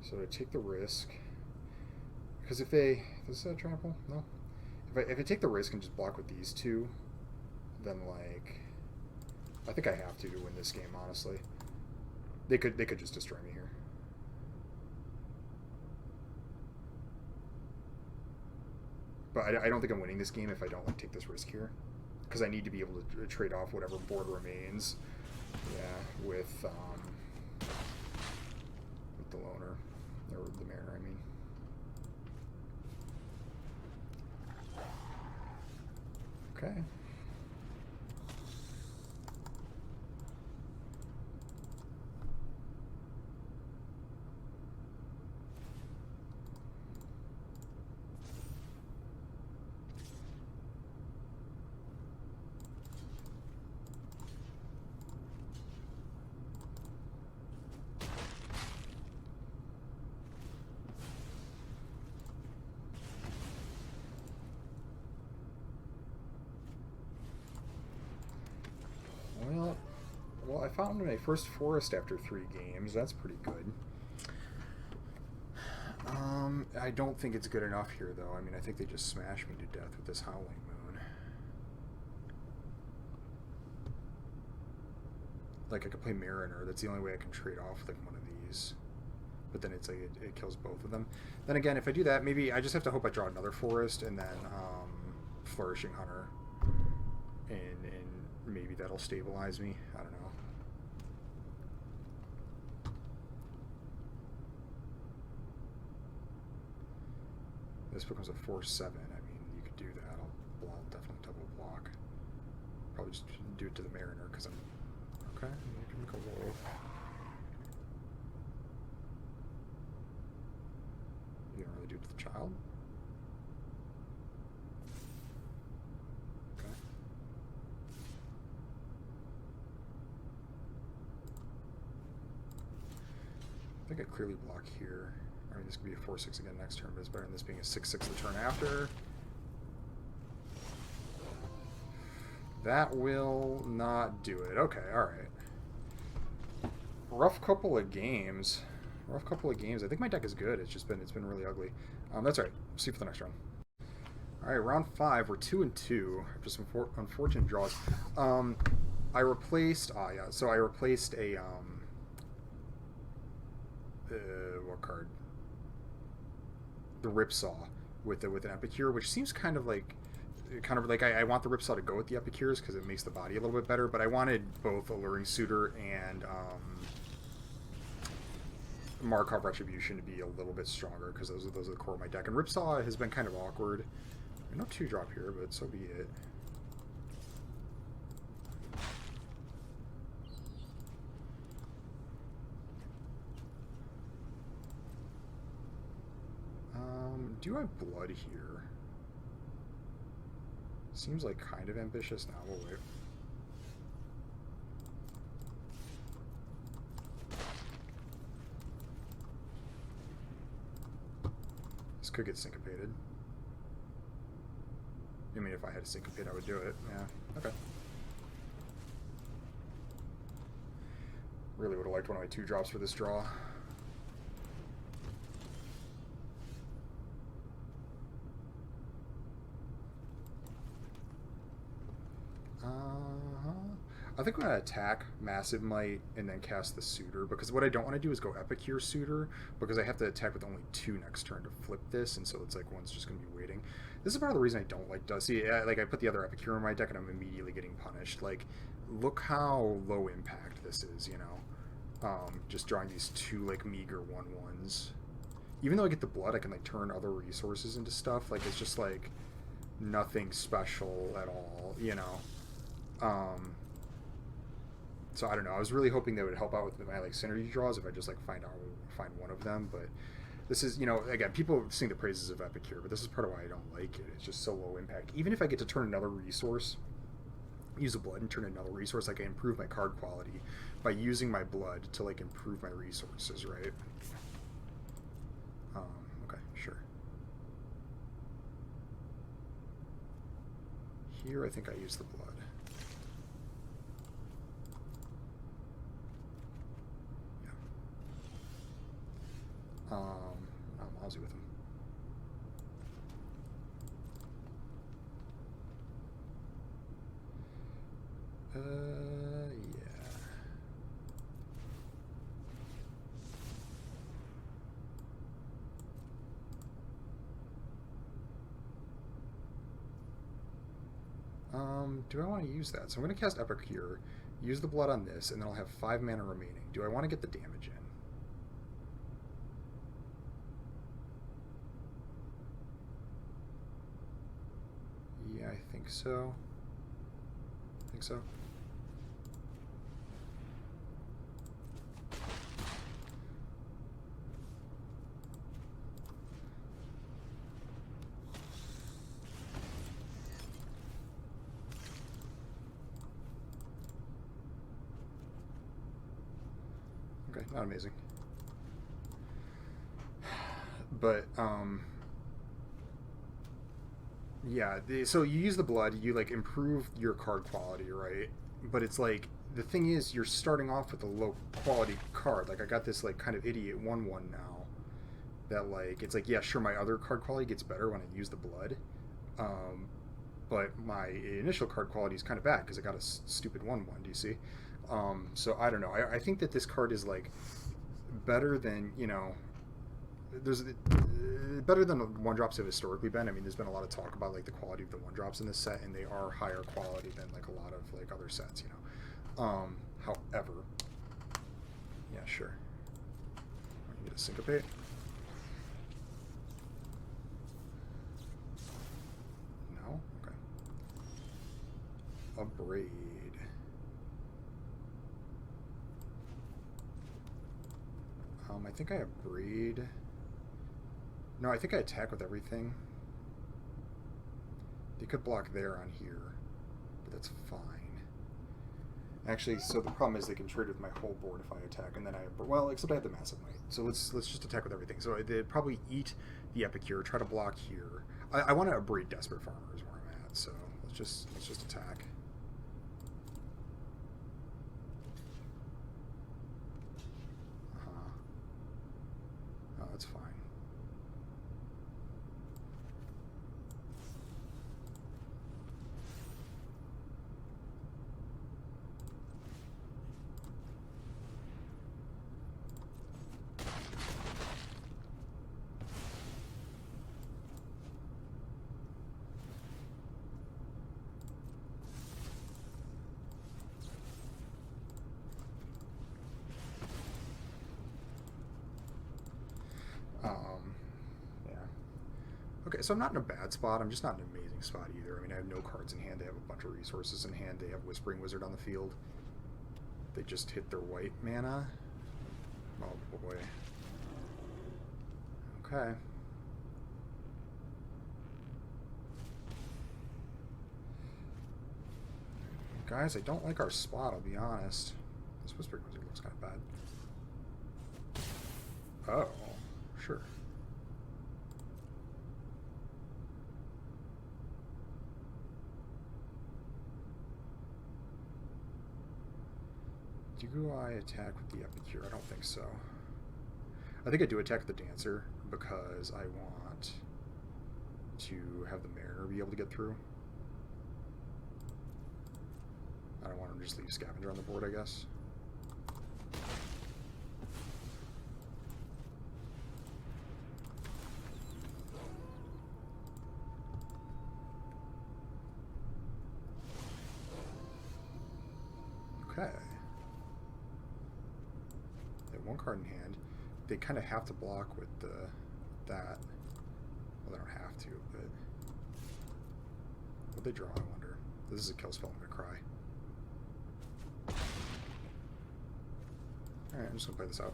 So I take the risk, because if they, is this a trample? No. If I take the risk and just block with these two, then like, I think I have to win this game. Honestly, they could just destroy me here. But I don't think I'm winning this game if I don't like take this risk here, because I need to be able to trade off whatever board remains. Yeah, with the loner. Or the Mariner, I mean. Okay. Well, I found my first forest after 3 games. That's pretty good. I don't think it's good enough here, though. I mean, I think they just smashed me to death with this Howling Moon. Like, I could play Mariner. That's the only way I can trade off like one of these. But then it's like it kills both of them. Then again, if I do that, maybe I just have to hope I draw another forest and then Flourishing Hunter. And maybe that'll stabilize me. I don't know. This becomes a 4/7. I mean, you could do that. I'll definitely double block. Probably just do it to the Mariner because I'm okay. You can make a roll. You don't really do it to the child. Okay. I think I clearly block here. I mean, this could be a 4/6 again next turn, but it's better than this being a 6/6 the turn after. That will not do it. Okay, alright. Rough couple of games. Rough couple of games. I think my deck is good. It's been really ugly. That's alright. See you for the next round. Alright, round 5. We're 2-2 after some unfortunate draws. I replaced so I replaced a what card? The Ripsaw with an Epicure, which seems kind of like I want the Ripsaw to go with the Epicures because it makes the body a little bit better, but I wanted both Alluring Suitor and Markov Retribution to be a little bit stronger because those are the core of my deck. And Ripsaw has been kind of awkward. No 2-drop here, but so be it. Do I blood here? Seems like kind of ambitious. Now we'll wait. could get syncopated. I mean, if I had to syncopate, I would do it. Yeah. Okay. Really would have liked one of my 2-drops for this draw. I think I'm going to attack Massive Might and then cast the Suitor, because what I don't want to do is go Epicure Suitor, because I have to attack with only 2 next turn to flip this, and so it's like one's just going to be waiting. This is part of the reason I don't like Dusty. Like, I put the other Epicure in my deck and I'm immediately getting punished. Like, look how low impact this is, you know? Just drawing these 2, like, meager 1/1s. Even though I get the blood, I can, like, turn other resources into stuff. Like, it's just, like, nothing special at all, you know? So I don't know. I was really hoping that would help out with my like synergy draws if I just like find one of them. But this is, you know, again, people sing the praises of Epicure, but this is part of why I don't like it. It's just so low impact. Even if I get to turn another resource, use a blood and turn another resource, like I improve my card quality by using my blood to like improve my resources, right? Okay, sure. Here, I think I use the blood. I'm lousy with them. Yeah. Do I want to use that? So I'm going to cast Epicure, use the blood on this, and then I'll have 5 mana remaining. Do I want to get the damage in? Yeah, I think so. I think so. Okay, not amazing. But, yeah, so you use the blood, you like improve your card quality, right? But it's like, the thing is, you're starting off with a low quality card. Like, I got this like kind of idiot 1/1 now that like, it's like, yeah, sure, my other card quality gets better when I use the blood. But my initial card quality is kind of bad because I got a stupid 1/1, do you see? So I don't know. I think that this card is like better than, you know, there's better than the 1-drops have historically been. I mean, there's been a lot of talk about like the quality of the 1-drops in this set, and they are higher quality than like a lot of like other sets, you know. However, yeah, sure. I need to syncopate. No, okay. Abrade. I think I abrade. No, I think I attack with everything. They could block there on here, but that's fine. Actually, so the problem is they can trade with my whole board if I attack, and then well, except I have the Massive Might. So let's just attack with everything. So they'd probably eat the Epicure, try to block here. I want to abrade Desperate Farmer is where I'm at. So let's just attack. Oh, that's fine. Yeah. Okay, so I'm not in a bad spot. I'm just not in an amazing spot either. I mean, I have no cards in hand. They have a bunch of resources in hand. They have Whispering Wizard on the field. They just hit their white mana. Oh, boy. Okay. Guys, I don't like our spot, I'll be honest. This Whispering Wizard looks kind of bad. Oh, sure. Do I attack with the Epicure? I don't think so. I think I do attack the Dancer because I want to have the Mariner be able to get through. I don't want him to just leave Scavenger on the board, I guess. Okay. They have one card in hand. They kind of have to block with that. Well, they don't have to, but what they draw, I wonder. This is a kill spell. I'm gonna cry. All right, I'm just gonna play this out.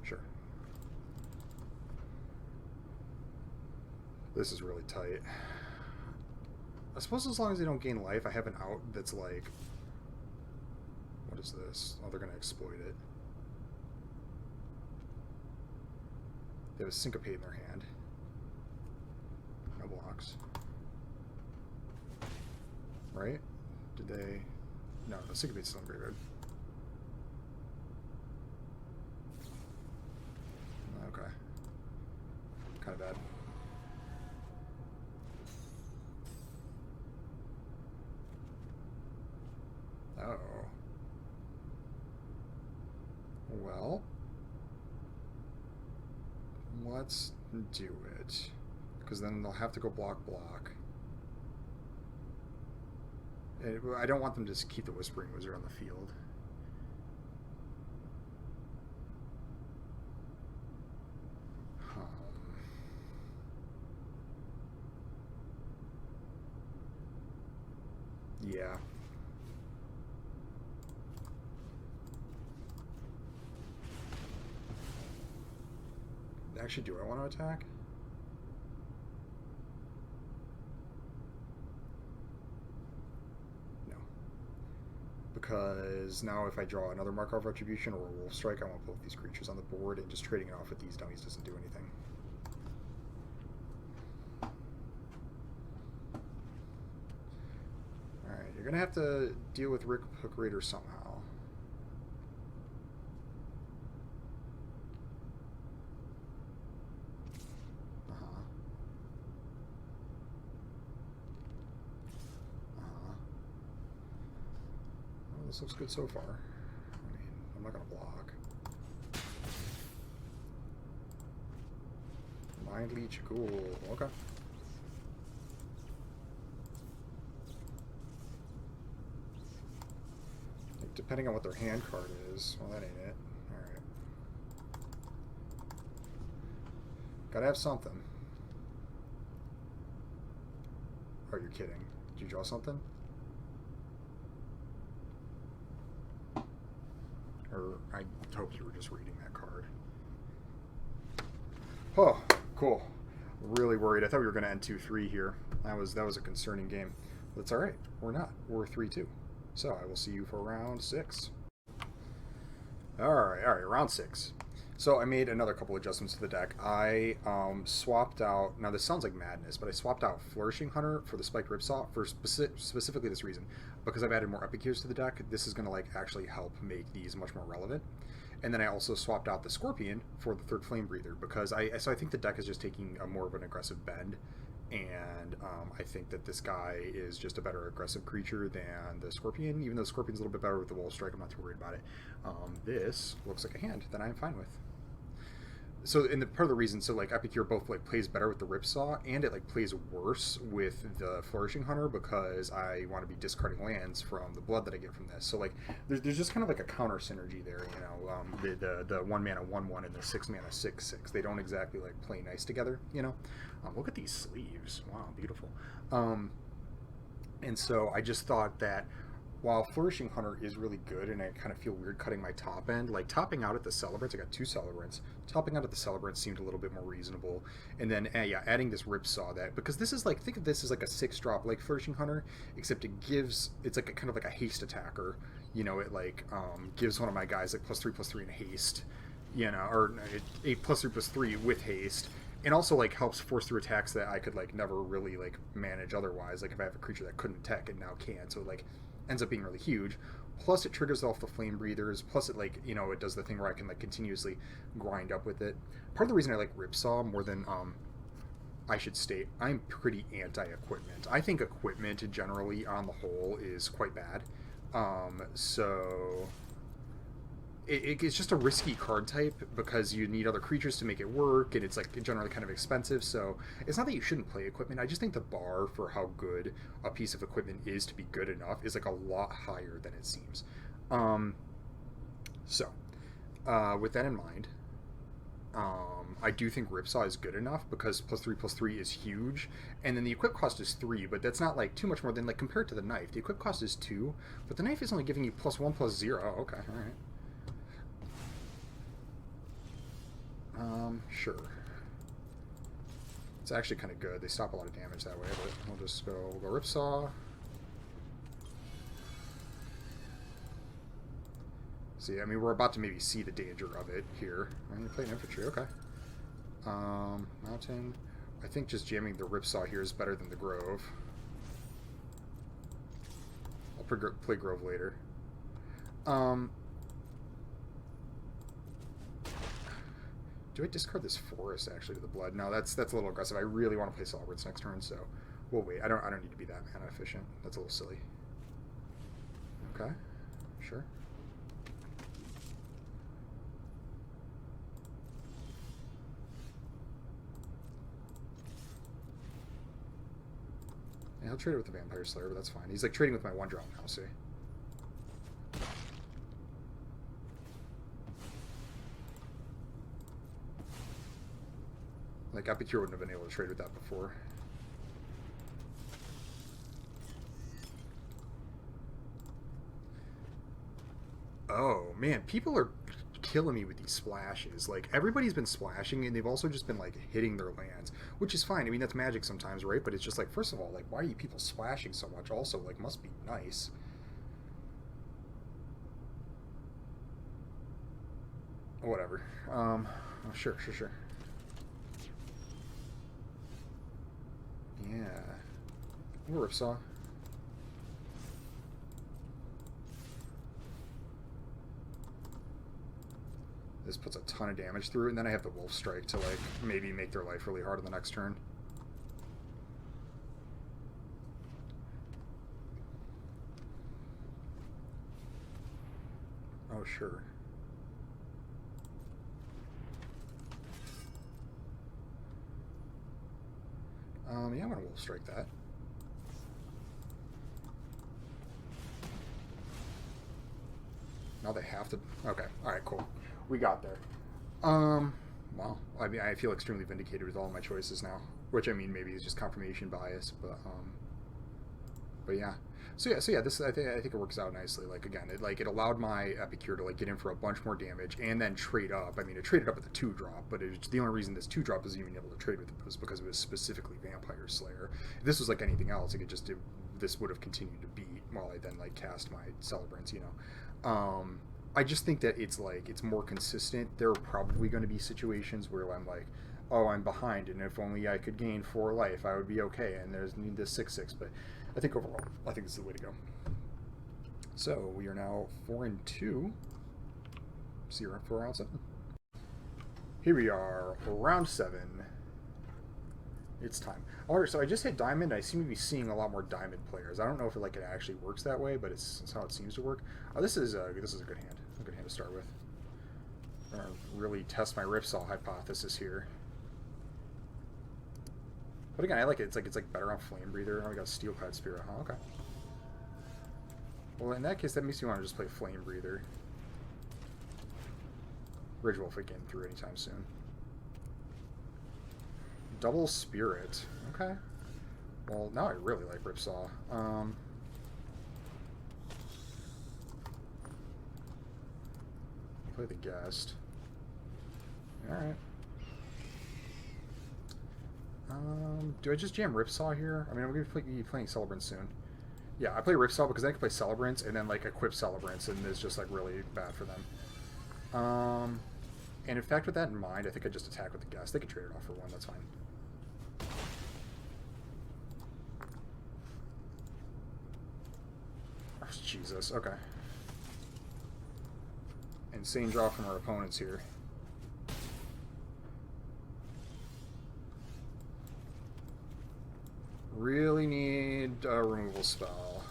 Sure. This is really tight. I suppose as long as they don't gain life, I have an out that's like... What is this? Oh, they're going to exploit it. They have a Syncopate in their hand. No blocks. Right? Did they... No, the Syncopate's still in graveyard. Okay. Kind of bad. Oh. Well, let's do it. Because then they'll have to go block. I don't want them to just keep the Whispering Wizard on the field. Yeah. Actually, do I want to attack? No. Because now if I draw another Mark of Retribution or a Wolf Strike, I want both these creatures on the board, and just trading it off with these dummies doesn't do anything. Alright, you're going to have to deal with Rick Hook Raider somehow. This looks good so far. I mean, I'm not going to block. Mind Leech, cool. Okay. Depending on what their hand card is. Well, that ain't it. Alright. Gotta have something. Oh, you're kidding. Did you draw something? Or I hoped you were just reading that card. Oh, cool. Really worried. I thought we were going to end 2-3 here. That was a concerning game. That's all right. We're not. We're 3-2. So I will see you for round 6. All right. Round 6. So I made another couple adjustments to the deck. I swapped out, now this sounds like madness, but I swapped out Flourishing Hunter for the Spiked Ripsaw for specifically this reason. Because I've added more Epicures to the deck, this is going to like actually help make these much more relevant. And then I also swapped out the Scorpion for the third Flame Breather, because I think the deck is just taking a more of an aggressive bend. And I think that this guy is just a better aggressive creature than the Scorpion. Even though the Scorpion's a little bit better with the Wolf Strike, I'm not too worried about it. This looks like a hand that I'm fine with. So, in the part of the reason, so like Epicure both like plays better with the Ripsaw, and it like plays worse with the Flourishing Hunter, because I want to be discarding lands from the blood that I get from this. So like, there's just kind of like a counter synergy there, you know. The 1 mana 1/1 and the 6 mana 6/6. They don't exactly like play nice together, you know. Look at these sleeves. Wow, beautiful. And so I just thought that while Flourishing Hunter is really good, and I kind of feel weird cutting my top end, like topping out at the Celebrants, I got 2 Celebrants, topping out at the Celebrants seemed a little bit more reasonable. And then, yeah, adding this Ripsaw, that, because this is like, think of this as like a 6-drop like Flourishing Hunter, except it's like a kind of like a haste attacker, you know. It like gives one of my guys like +3/+3 in haste, you know, or 8 +3/+3 with haste. and also like helps force through attacks that I could like never really like manage otherwise. Like if I have a creature that couldn't attack, it now can. So it like ends up being really huge. Plus it triggers off the flame breathers. Plus it like it does the thing where I can like continuously grind up with it. Part of the reason I like Ripsaw more than I should state, I'm pretty anti-equipment. I think equipment generally on the whole is quite bad. So it's just a risky card type because you need other creatures to make it work, and it's like generally kind of expensive. So it's not that you shouldn't play equipment. I just think the bar for how good a piece of equipment is to be good enough is like a lot higher than it seems. So with that in mind, I do think Ripsaw is good enough because +3/+3 is huge, and then the equip cost is 3, but that's not like too much more than like compared to the knife. The equip cost is 2, but the knife is only giving you +1/+0. Okay, all right. Sure. It's actually kind of good. They stop a lot of damage that way, but we'll just go Ripsaw. See, I mean, we're about to maybe see the danger of it here. I'm playing infantry, okay. Mountain. I think just jamming the Ripsaw here is better than the Grove. I'll play Grove later. Do I discard this Forest actually to the Blood? No, that's a little aggressive. I really want to play Celebrants next turn, so we'll wait. I don't need to be that mana efficient. That's a little silly. Okay, sure. Yeah, he'll trade it with the Vampire Slayer, but that's fine. He's like trading with my 1-drop now, see? Like, Epicure wouldn't have been able to trade with that before. Oh, man, people are killing me with these splashes. Like, everybody's been splashing, and they've also just been, like, hitting their lands, which is fine. I mean, that's Magic sometimes, right? But it's just like, first of all, like, why are you people splashing so much? Also, like, must be nice. Whatever. Oh, sure. Yeah. Ripsaw. This puts a ton of damage through it, and then I have the Wolf Strike to, like, maybe make their life really hard on the next turn. Oh, sure. Yeah, I'm gonna Wolf Strike that. Now they have to... Okay, alright, cool. We got there. Well, I mean, I feel extremely vindicated with all my choices now. Which, I mean, maybe is just confirmation bias, but yeah. So yeah, this I think it works out nicely. Like again, it allowed my Epicure to like get in for a bunch more damage and then trade up. I mean, it traded up with the 2-drop, but it's the only reason this 2-drop was even able to trade with it was because it was specifically Vampire Slayer. If this was like anything else, this would have continued to beat while I then like cast my Celebrants. I just think that it's more consistent. There are probably going to be situations where I'm like, oh, I'm behind, and if only I could gain 4 life, I would be okay. And there's need this 6/6, but I think overall, I think this is the way to go. So we are now 4-2. See you for round 7. Here we are, round 7. It's time. Alright, so I just hit Diamond. I seem to be seeing a lot more Diamond players. I don't know if it actually works that way, but it's how it seems to work. This is a good hand. A good hand to start with. I'm gonna really test my Ripsaw hypothesis here. But again, I like it. It's like better on Flame Breather. Oh, we got Steelclad Spirit. Huh? Okay. Well, in that case, that makes me want to just play Flame Breather. Ridgewolf ain't getting through anytime soon. Double Spirit. Okay. Well, now I really like Ripsaw. Play the Guest. Alright. Do I just jam Ripsaw here? I mean, I'm going to be playing Celebrants soon. Yeah, I play Ripsaw because I can play Celebrants and then, like, equip Celebrants, and it's just, like, really bad for them. And in fact, with that in mind, I think I just attack with the guess. They can trade it off for one. That's fine. Oh, Jesus. Okay. Insane draw from our opponents here. Really need a removal spell.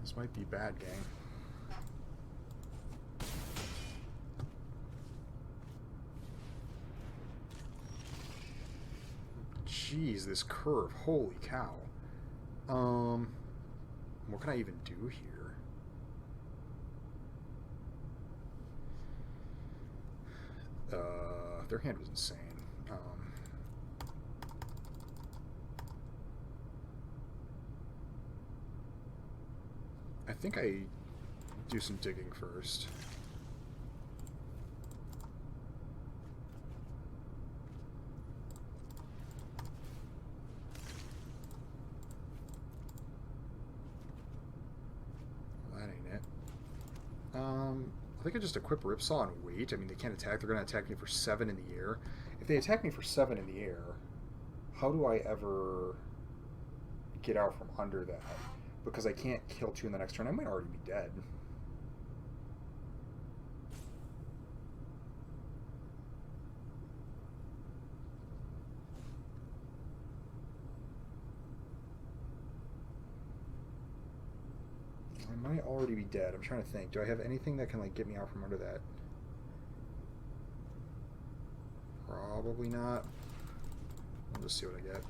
This might be bad, gang. Jeez, this curve. Holy cow. What can I even do here? Their hand was insane. I think I do some digging first. Well, that ain't it. I think I just equip Ripsaw and wait. I mean, they can't attack. They're going to attack me for 7 in the air. If they attack me for 7 in the air, how do I ever get out from under that? Because I can't kill 2 in the next turn. I might already be dead. I might already be dead. I'm trying to think. Do I have anything that can like get me out from under that? Probably not. I'll just see what I get.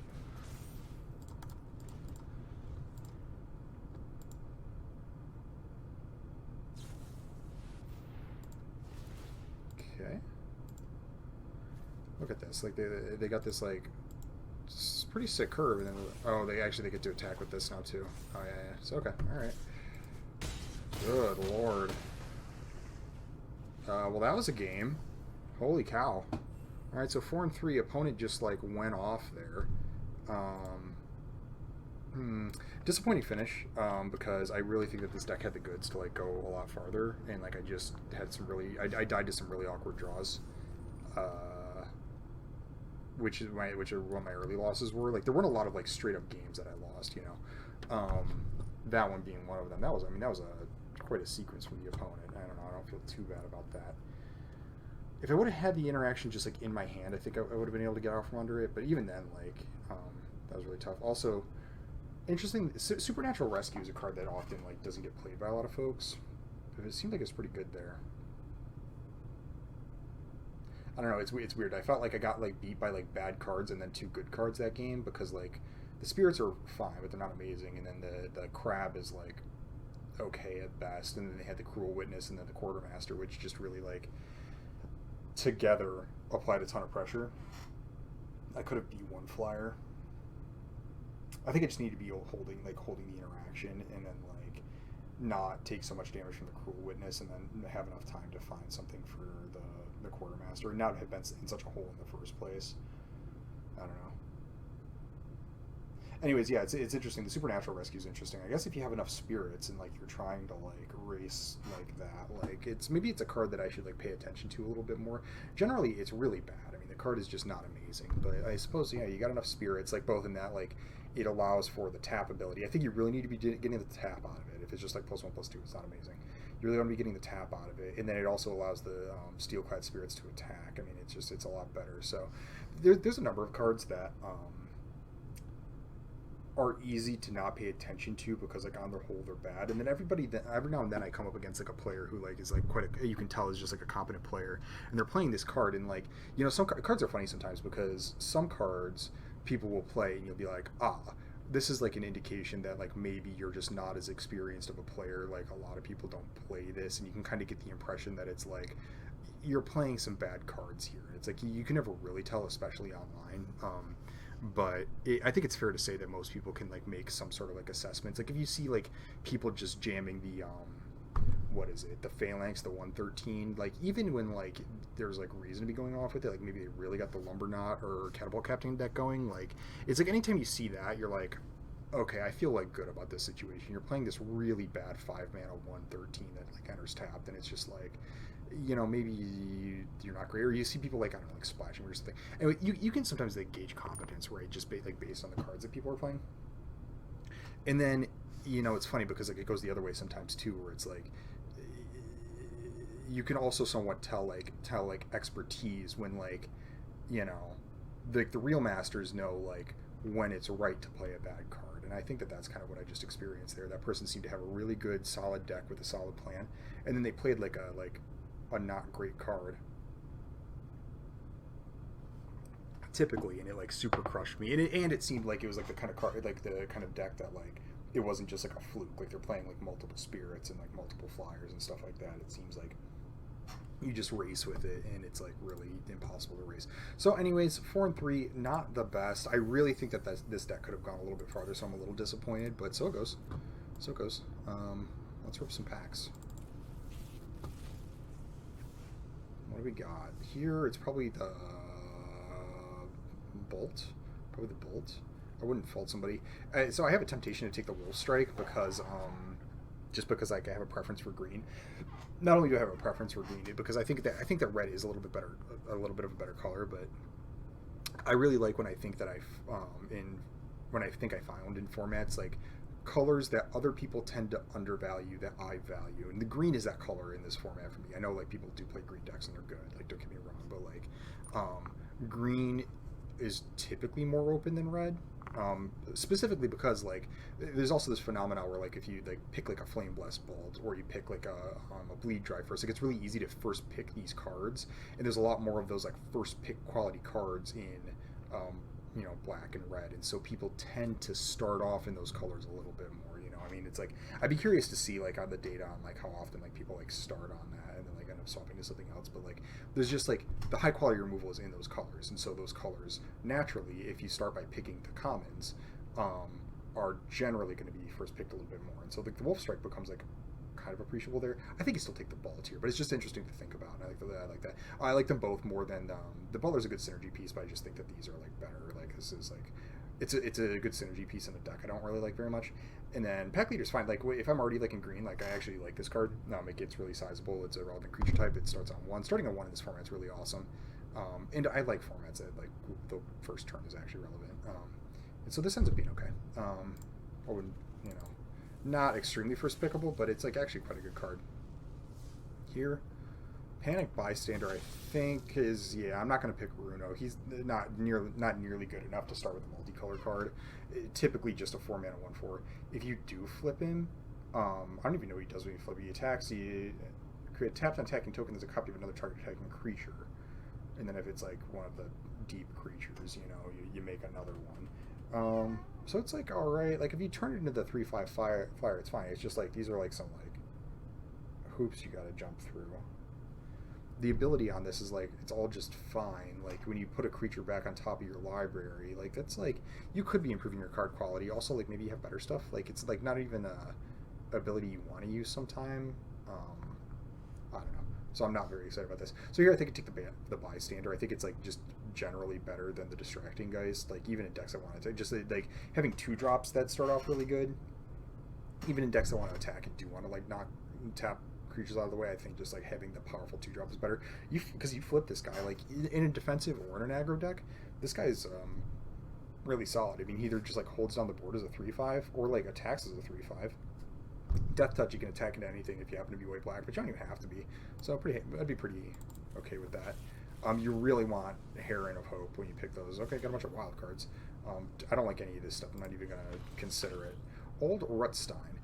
Okay. Look at this. Like they got this like pretty sick curve, and then oh they get to attack with this now too. Oh yeah, yeah. So okay, all right. Good lord. Well, that was a game. Holy cow. All right, so 4 and 3. Opponent just like went off there. Disappointing finish because I really think that this deck had the goods to like go a lot farther, and like I just had some really I died to some really awkward draws, which are what my early losses were. Like there weren't a lot of like straight up games that I lost, you know. That one being one of them. That was quite a sequence from the opponent. I don't know. I don't feel too bad about that. If I would have had the interaction just like in my hand, I think I would have been able to get out from under it. But even then, like that was really tough. Also, interesting. Supernatural Rescue is a card that often like doesn't get played by a lot of folks. But it seemed like it's pretty good there. I don't know. It's weird. I felt like I got like beat by like bad cards and then 2 good cards that game because like the spirits are fine, but they're not amazing. And then the crab is like okay at best, and then they had the Cruel Witness and then the Quartermaster, which just really like together applied a ton of pressure. I could have B1 flyer. I think I just need to be holding the interaction and then like not take so much damage from the Cruel Witness and then have enough time to find something for the Quartermaster and not have been in such a hole in the first place. I don't know. Anyways, yeah, it's interesting. The Supernatural Rescue is interesting. I guess if you have enough spirits and like you're trying to like race like that, like maybe it's a card that I should like pay attention to a little bit more. Generally, it's really bad. I mean, the card is just not amazing. But I suppose you got enough spirits, like both in that like it allows for the tap ability. I think you really need to be getting the tap out of it. If it's just like +1/+2, it's not amazing. You really want to be getting the tap out of it, and then it also allows the Steelclad spirits to attack. I mean, it's a lot better. So there's a number of cards that are easy to not pay attention to because like on their whole they're bad, and then every now and then I come up against like a player who like is like you can tell is just like a competent player, and they're playing this card, and like some cards are funny sometimes because some cards people will play and you'll be like, this is like an indication that like maybe you're just not as experienced of a player, like a lot of people don't play this, and you can kind of get the impression that it's like you're playing some bad cards here. It's like you can never really tell, especially online. But I think it's fair to say that most people can like make some sort of like assessments. Like if you see like people just jamming the the Phalanx, the 113, like even when like there's like reason to be going off with it, like maybe they really got the Lumberknot or Catapult Captain deck going, like it's like anytime you see that, you're like, okay, I feel like good about this situation. You're playing this really bad 5 mana 1/13 that like enters tapped, and it's just like, maybe you're not great, or you see people like, I don't know, like splashing or something. Anyway, you can sometimes like gauge competence, right? Just based on the cards that people are playing. And then, it's funny because like it goes the other way sometimes too, where it's like you can also somewhat tell like expertise when like, you know, the real masters know like when it's right to play a bad card. And I think that that's kind of what I just experienced there. That person seemed to have a really good solid deck with a solid plan, and then they played like a not great card typically, and it like super crushed me. And it seemed like it was like the kind of card, like the kind of deck that like it wasn't just like a fluke. Like they're playing like multiple spirits and like multiple flyers and stuff like that. It seems like you just race with it, and it's like really impossible to race. So anyways, 4-3, not the best. I really think that this deck could have gone a little bit farther, so I'm a little disappointed, but so it goes. So it goes. Let's rip some packs. What do we got here? It's probably the bolt. Probably the bolt. I wouldn't fault somebody. So I have a temptation to take the wolf strike because just because like I have a preference for green. Not only do I have a preference for green, because I think that red is a little bit better, a little bit of a better color, but I really like when I think that I found in formats like colors that other people tend to undervalue that I value, and the green is that color in this format for me. I know like people do play green decks and they're good, like don't get me wrong, but like green is typically more open than red. Specifically because like there's also this phenomenon where like if you like pick like a Flame Blessed Bolt or you pick like a Bleed Drive first, like it's really easy to first pick these cards, and there's a lot more of those like first pick quality cards in black and red, and so people tend to start off in those colors a little bit more. I mean, it's like I'd be curious to see like on the data on like how often like people like start on that and then like end up swapping to something else, but like there's just like the high quality removal is in those colors, and so those colors naturally, if you start by picking the commons, are generally going to be first picked a little bit more, and so like the wolf strike becomes like kind of appreciable there. I think you still take the bolt here, but it's just interesting to think about. I like that. I like them both more than the butler's a good synergy piece, but I just think that these are like better. Like this is like it's a good synergy piece in a deck I don't really like very much. And then Pack Leader's fine. Like if I'm already like in green, like I actually like this card. It gets really sizable. It's a relevant creature type. It starts on 1. Starting on 1 in this format is really awesome. And I like formats that like the first turn is actually relevant. And so this ends up being okay. I wouldn't, not extremely first pickable, but it's like actually quite a good card. Here, Panic Bystander, I think is I'm not going to pick Runo. He's not nearly good enough to start with a multicolor card. Typically just a 4 mana 1/4. If you do flip him, I don't even know what he does when you flip. He attacks. He create taps on attacking token as a copy of another target attacking creature, and then if it's like one of the deep creatures, you make another one. So it's like alright. Like if you turn it into the 3/5 flyer, it's fine. It's just like these are like some like hoops you got to jump through. The ability on this is like it's all just fine. Like when you put a creature back on top of your library, like that's like you could be improving your card quality. Also, like maybe you have better stuff. Like it's like not even a ability you want to use sometime. I don't know. So I'm not very excited about this. So here I think I take the Bystander. I think it's like just generally better than the Distracting Geist. Like even in decks I want to just like having 2 drops that start off really good. Even in decks that want to attack and do want to like not tap creatures out of the way, I think just like having the powerful 2 drop is better. Because you flip this guy like in a defensive or in an aggro deck, this guy's really solid. I mean, he either just like holds down the board as a 3/5 or like attacks as a 3/5. Death Touch, you can attack into anything if you happen to be white black, but you don't even have to be. So I'd be pretty okay with that. You really want Heron of Hope when you pick those. Okay, got a bunch of wild cards. I don't like any of this stuff. I'm not even gonna consider it. Old Rutstein.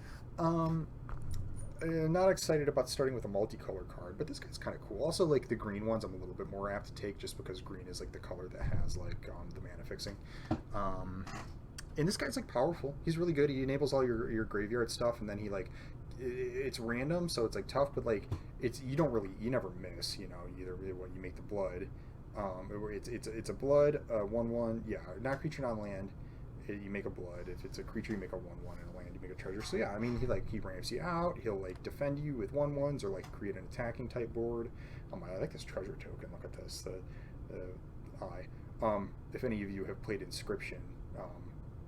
Not excited about starting with a multicolor card, but this guy's kind of cool. Also, like the green ones, I'm a little bit more apt to take just because green is like the color that has like the mana fixing. And this guy's like powerful. He's really good. He enables all your graveyard stuff, and then he like it's random, so it's like tough, but like you never miss. Either when you make the blood. It's a blood 1/1. Yeah, not creature, non land. You make a blood. If it's a creature, you make a 1/1, and a land, you make a treasure. So yeah, I mean, he ramps you out. He'll like defend you with 1/1s or like create an attacking type board. I like this treasure token. Look at this. The eye. If any of you have played Inscription,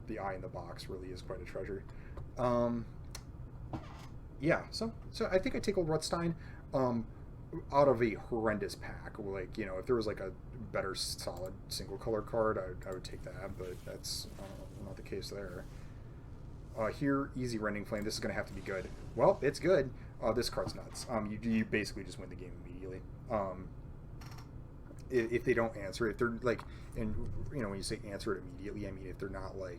the eye in the box really is quite a treasure. Yeah, so I think I take Old Rutstein out of a horrendous pack. Like, you know, if there was like a better solid single color card, I would take that, but that's not the case there. Here, easy Rending Flame. This is going to have to be good. Well, it's good. This card's nuts. You basically just win the game immediately. If they don't answer it, if they're like, and you know, when you say answer it immediately, I mean if they're not like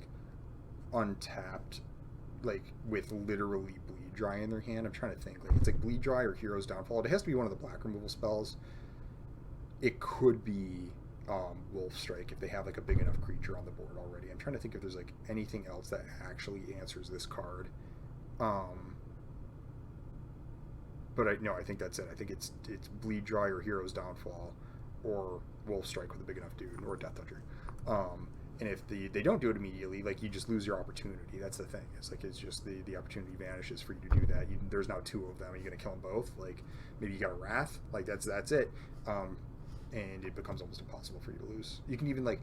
untapped, like with literally Bleed Dry in their hand. I'm trying to think. Like, it's like Bleed Dry or Hero's Downfall. It has to be one of the black removal spells. It could be Wolf Strike if they have like a big enough creature on the board already. I'm trying to think if there's like anything else that actually answers this card. But I think that's it. I think it's Bleed Dry or Hero's Downfall or Wolf Strike with a big enough dude, or Death Toucher. And if they don't do it immediately, like, you just lose your opportunity. That's the thing. It's like, it's just the opportunity vanishes for you to do that. There's now two of them. Are you going to kill them both? Like, maybe you got a Wrath. Like, that's it. And it becomes almost impossible for you to lose. You can even, like,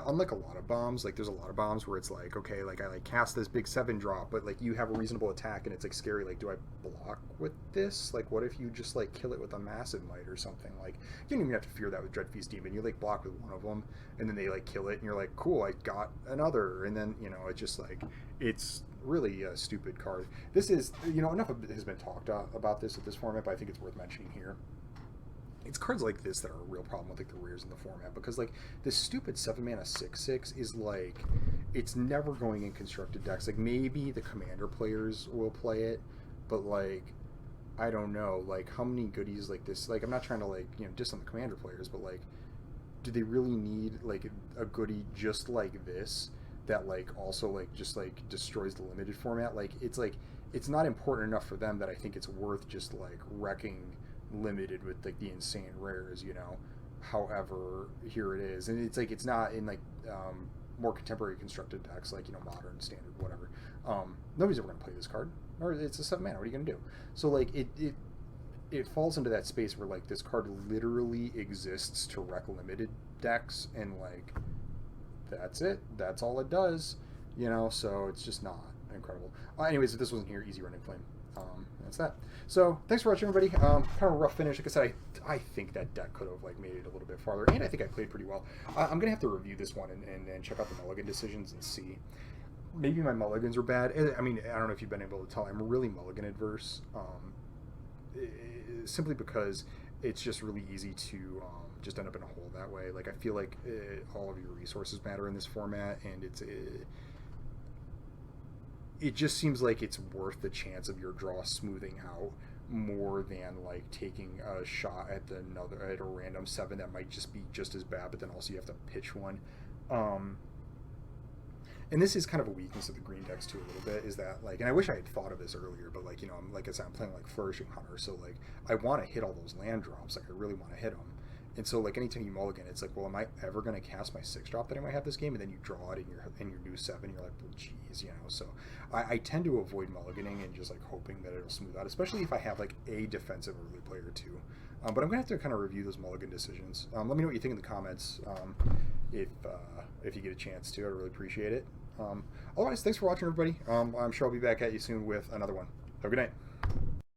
unlike a lot of bombs, like, there's a lot of bombs where it's like, okay, like, I like cast this big 7-drop, but like you have a reasonable attack and it's like scary. Like, do I block with this? Like, what if you just like kill it with a Massive Might or something? Like, you don't even have to fear that with Dreadfeast Demon. You like block with one of them and then they like kill it and you're like, cool, I got another. And then, you know, it's just like, it's really a stupid card. This is, you know, enough has been talked about this at this format, but I think it's worth mentioning here. It's cards like this that are a real problem with like the rares in the format, because like this stupid 7-mana 6/6 is like, it's never going in constructed decks. Like, maybe the commander players will play it, but like, I don't know, like, how many goodies like this, like, I'm not trying to like, you know, diss on the commander players, but like, do they really need like a goodie just like this that like also like just like destroys the limited format? Like, it's not important enough for them that I think it's worth just like wrecking limited with like the insane rares, you know. However, here it is, and it's like, it's not in like more contemporary constructed decks, like, you know, modern, standard, whatever. Nobody's ever going to play this card, or it's a 7 mana. What are you going to do? So like, it falls into that space where like this card literally exists to wreck limited decks, and like, that's it. That's all it does, you know. So it's just not incredible. Anyways, if this wasn't here, easy Rending Flame. That's that. So thanks for watching, everybody. Kind of a rough finish. Like I said, I think that deck could have like made it a little bit farther, and I think I played pretty well. I'm gonna have to review this one and check out the mulligan decisions and see. Maybe my mulligans were bad. I mean, I don't know if you've been able to tell. I'm really mulligan adverse, simply because it's just really easy to just end up in a hole that way. Like, I feel like all of your resources matter in this format, and it just seems like it's worth the chance of your draw smoothing out more than like taking a shot at a random 7 that might just be just as bad, but then also you have to pitch one. And this is kind of a weakness of the green decks too, a little bit, is that like, and I wish I had thought of this earlier, but like, you know, like I said, I'm playing like Flourishing Hunter, so like, I want to hit all those land drops. Like, I really want to hit them. And so like, anytime you mulligan, it's like, well, am I ever going to cast my 6-drop that I might have this game? And then you draw it in your new 7, you're like, well, geez, you know. So I tend to avoid mulliganing and just like hoping that it'll smooth out, especially if I have like a defensive early player too. But I'm gonna have to kind of review those mulligan decisions. Let me know what you think in the comments, if you get a chance to. I'd really appreciate it. Otherwise, thanks for watching, everybody. I'm sure I'll be back at you soon with another one. Have a good night.